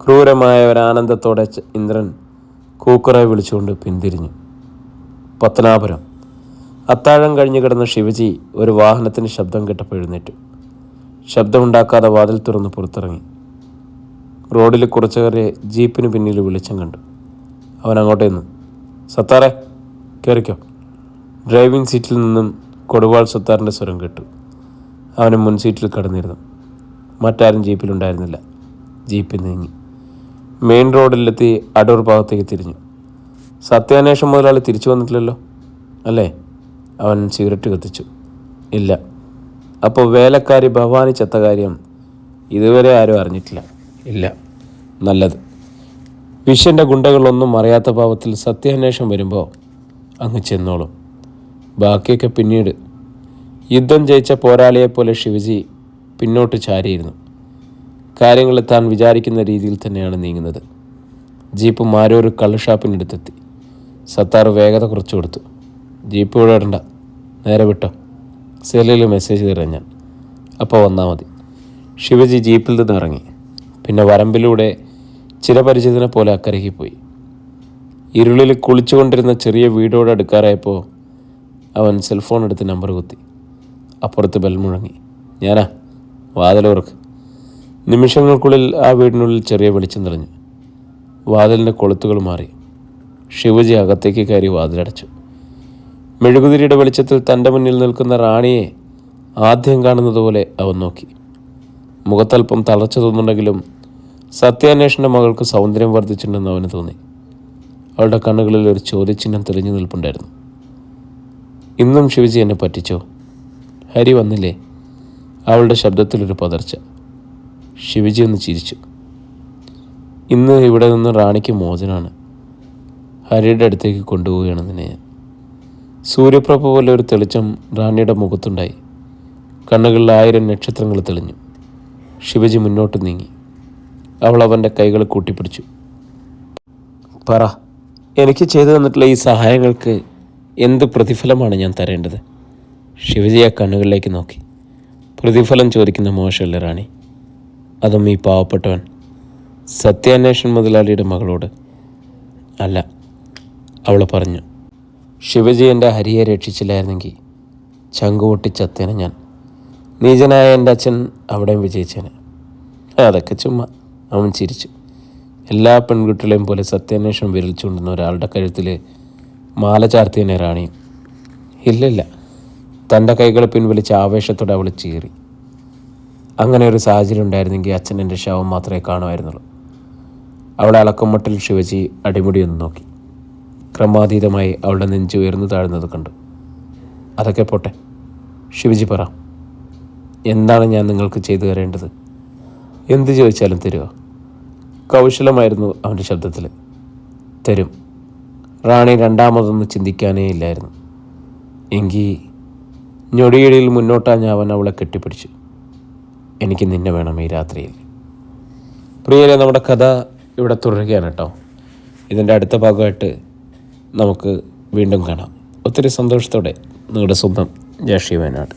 [SPEAKER 1] ക്രൂരമായ ഒരാനന്ദത്തോടെ ഇന്ദ്രൻ കൂക്കുറെ വിളിച്ചുകൊണ്ട് പിന്തിരിഞ്ഞു. പത്തനാപുരം. അത്താഴം കഴിഞ്ഞു കിടന്ന ശിവജി ഒരു വാഹനത്തിന് ശബ്ദം കേട്ടപ്പോൾ എഴുന്നേറ്റു. ശബ്ദമുണ്ടാക്കാതെ വാതിൽ തുറന്ന് പുറത്തിറങ്ങി. റോഡിൽ കുറച്ചേറെ ജീപ്പിന് പിന്നിൽ വെളിച്ചം കണ്ടു. അവൻ അങ്ങോട്ട് നിന്നു. സത്താറെ, കയറിക്കോ. ഡ്രൈവിംഗ് സീറ്റിൽ നിന്നും കൊടുവാൾ സത്താറിൻ്റെ സ്വരം കേട്ടു. അവന് മുൻ സീറ്റിൽ കടന്നിരുന്നു. മറ്റാരും ജീപ്പിലുണ്ടായിരുന്നില്ല. ജീപ്പ് നീങ്ങി മെയിൻ റോഡിലെത്തി അടൂർ ഭാഗത്തേക്ക് തിരിഞ്ഞു. സത്യാന്വേഷണം മുതലാളി തിരിച്ചു വന്നിട്ടില്ലല്ലോ അല്ലേ? അവൻ സിഗരറ്റ് കത്തിച്ചു. ഇല്ല. അപ്പോൾ വേലക്കാരി ഭവാനി ചത്ത കാര്യം ഇതുവരെ ആരും അറിഞ്ഞിട്ടില്ല? ഇല്ല. നല്ലത്. വിഷ്യൻ്റെ ഗുണ്ടകളൊന്നും അറിയാത്ത ഭാവത്തിൽ സത്യാന്വേഷണം വരുമ്പോൾ അങ്ങ് ചെന്നോളും. ബാക്കിയൊക്കെ പിന്നീട്. യുദ്ധം ജയിച്ച പോരാളിയെപ്പോലെ ശിവജി പിന്നോട്ട് ചാരിയിരുന്നു. കാര്യങ്ങൾ താൻ വിചാരിക്കുന്ന രീതിയിൽ തന്നെയാണ് നീങ്ങുന്നത്. ജീപ്പ് മാരൂർ കള്ളുഷാപ്പിനടുത്തെത്തി. സത്താർ വേഗത കുറച്ചു കൊടുത്തു. ജീപ്പ് ഇവിടെ ഇടണ്ട, നേരെ വിട്ടോ. സെല്ലിൽ മെസ്സേജ് തരാം ഞാൻ, അപ്പോൾ വന്നാൽ മതി. ശിവജി ജീപ്പിൽ നിന്ന് ഇറങ്ങി. പിന്നെ വരമ്പിലൂടെ ചിരപരിചിതനെ പോലെ അക്കരയ്ക്ക് പോയി. ഇരുളിൽ കുളിച്ചുകൊണ്ടിരുന്ന ചെറിയ വീടോട് അടുക്കാറായപ്പോൾ അവൻ സെൽഫോൺ എടുത്ത് നമ്പർ കുത്തി. അപ്പുറത്ത് ബെൽ മുഴങ്ങി. ഞാനാ, വാതിലുറക്ക്. നിമിഷങ്ങൾക്കുള്ളിൽ ആ വീടിനുള്ളിൽ ചെറിയ വെളിച്ചം തെളിഞ്ഞു. വാതിലിൻ്റെ കൊളുത്തുകൾ മാറി. ശിവജി അകത്തേക്ക് കയറി വാതിലടച്ചു. മെഴുകുതിരിയുടെ വെളിച്ചത്തിൽ തൻ്റെ മുന്നിൽ നിൽക്കുന്ന റാണിയെ ആദ്യം കാണുന്നത് പോലെ അവൻ നോക്കി. മുഖത്തൽപ്പം തളർച്ച തോന്നുന്നുണ്ടെങ്കിലും സത്യാന്വേഷണ മകൾക്ക് സൗന്ദര്യം വർദ്ധിച്ചിട്ടുണ്ടെന്ന് അവന് തോന്നി. അവളുടെ കണ്ണുകളിൽ ഒരു ചോദ്യചിഹ്നം തെളിഞ്ഞു നിൽപ്പുണ്ടായിരുന്നു. ഇന്നും ശിവജി എന്നെ പറ്റിച്ചോ? ഹരി വന്നില്ലേ? അവളുടെ ശബ്ദത്തിലൊരു പതർച്ച. ശിവജി ഒന്ന് ചിരിച്ചു. ഇന്ന് ഇവിടെ നിന്ന് റാണിക്ക് മോചനമാണ്. ഹരിയുടെ അടുത്തേക്ക് കൊണ്ടുപോവുകയാണ് നിന്നെ ഞാൻ. സൂര്യപ്രഭ പോലെ ഒരു തെളിച്ചം റാണിയുടെ മുഖത്തുണ്ടായി. കണ്ണുകളിൽ 1000 നക്ഷത്രങ്ങൾ തെളിഞ്ഞു. ശിവജി മുന്നോട്ട് നീങ്ങി. അവൾ അവൻ്റെ കൈകൾ കൂട്ടിപ്പിടിച്ചു. പറ, എനിക്ക് ചെയ്തു തന്നിട്ടുള്ള ഈ സഹായങ്ങൾക്ക് എന്ത് പ്രതിഫലമാണ് ഞാൻ തരേണ്ടത്? ശിവജി ആ കണ്ണുകളിലേക്ക് നോക്കി. പ്രതിഫലം ചോദിക്കുന്ന മോശമല്ല റാണി, അതും ഈ പാവപ്പെട്ടവൻ സത്യാന്വേഷൺ മുതലാളിയുടെ മകളോട്. അല്ല, അവൾ പറഞ്ഞു. ശിവജി എൻ്റെ ഹരിയെ രക്ഷിച്ചില്ലായിരുന്നെങ്കിൽ ചങ്കുപൊട്ടി ചത്തേനെ ഞാൻ. നീചനായ എൻ്റെ അച്ഛൻ അവിടെയും വിജയിച്ചേനെ. അതൊക്കെ ചുമ്മാ. അവൻ ചിരിച്ചു. എല്ലാ പെൺകുട്ടികളെയും പോലെ സത്യാന്വേഷണം വിരൽ ചൂണ്ടുന്ന ഒരാളുടെ കഴുത്തിൽ മാല ചാർത്തിയനെ റാണിയും. ഇല്ലില്ല. തൻ്റെ കൈകൾ പിൻവലിച്ച ആവേശത്തോടെ അവൾ ചീറി. അങ്ങനെ ഒരു സാഹചര്യം ഉണ്ടായിരുന്നെങ്കിൽ അച്ഛൻ എൻ്റെ ശവം മാത്രമേ കാണുമായിരുന്നുള്ളൂ. അവളെ അളക്കമട്ടിൽ ശിവജി അടിമുടിയൊന്ന് നോക്കി. ക്രമാതീതമായി അവളുടെ നെഞ്ച് ഉയർന്നു താഴ്ന്നത് കണ്ടു. അതൊക്കെ പോട്ടെ, ശിവജി പറ, എന്താണ് ഞാൻ നിങ്ങൾക്ക് ചെയ്തു തരേണ്ടത്? എന്ത് ചോദിച്ചാലും തരുമോ? കൗശലമായിരുന്നു അവൻ്റെ ശബ്ദത്തിൽ. തരും. റാണി രണ്ടാമതൊന്നും ചിന്തിക്കാനേ ഇല്ലായിരുന്നു. എങ്കിൽ ഞൊടിയിടയിൽ മുന്നോട്ടാഞ്ഞ അവൻ അവളെ കെട്ടിപ്പിടിച്ചു. എനിക്ക് നിന്നെ വേണം ഈ രാത്രിയിൽ. പ്രിയരെ, നമ്മുടെ കഥ ഇവിടെ തുടരുകയാണ് കേട്ടോ. ഇതിൻ്റെ അടുത്ത ഭാഗമായിട്ട് നമുക്ക് വീണ്ടും കാണാം. ഒത്തിരി സന്തോഷത്തോടെ നിങ്ങളുടെ സ്വന്തം ജാഷി വയനാട്.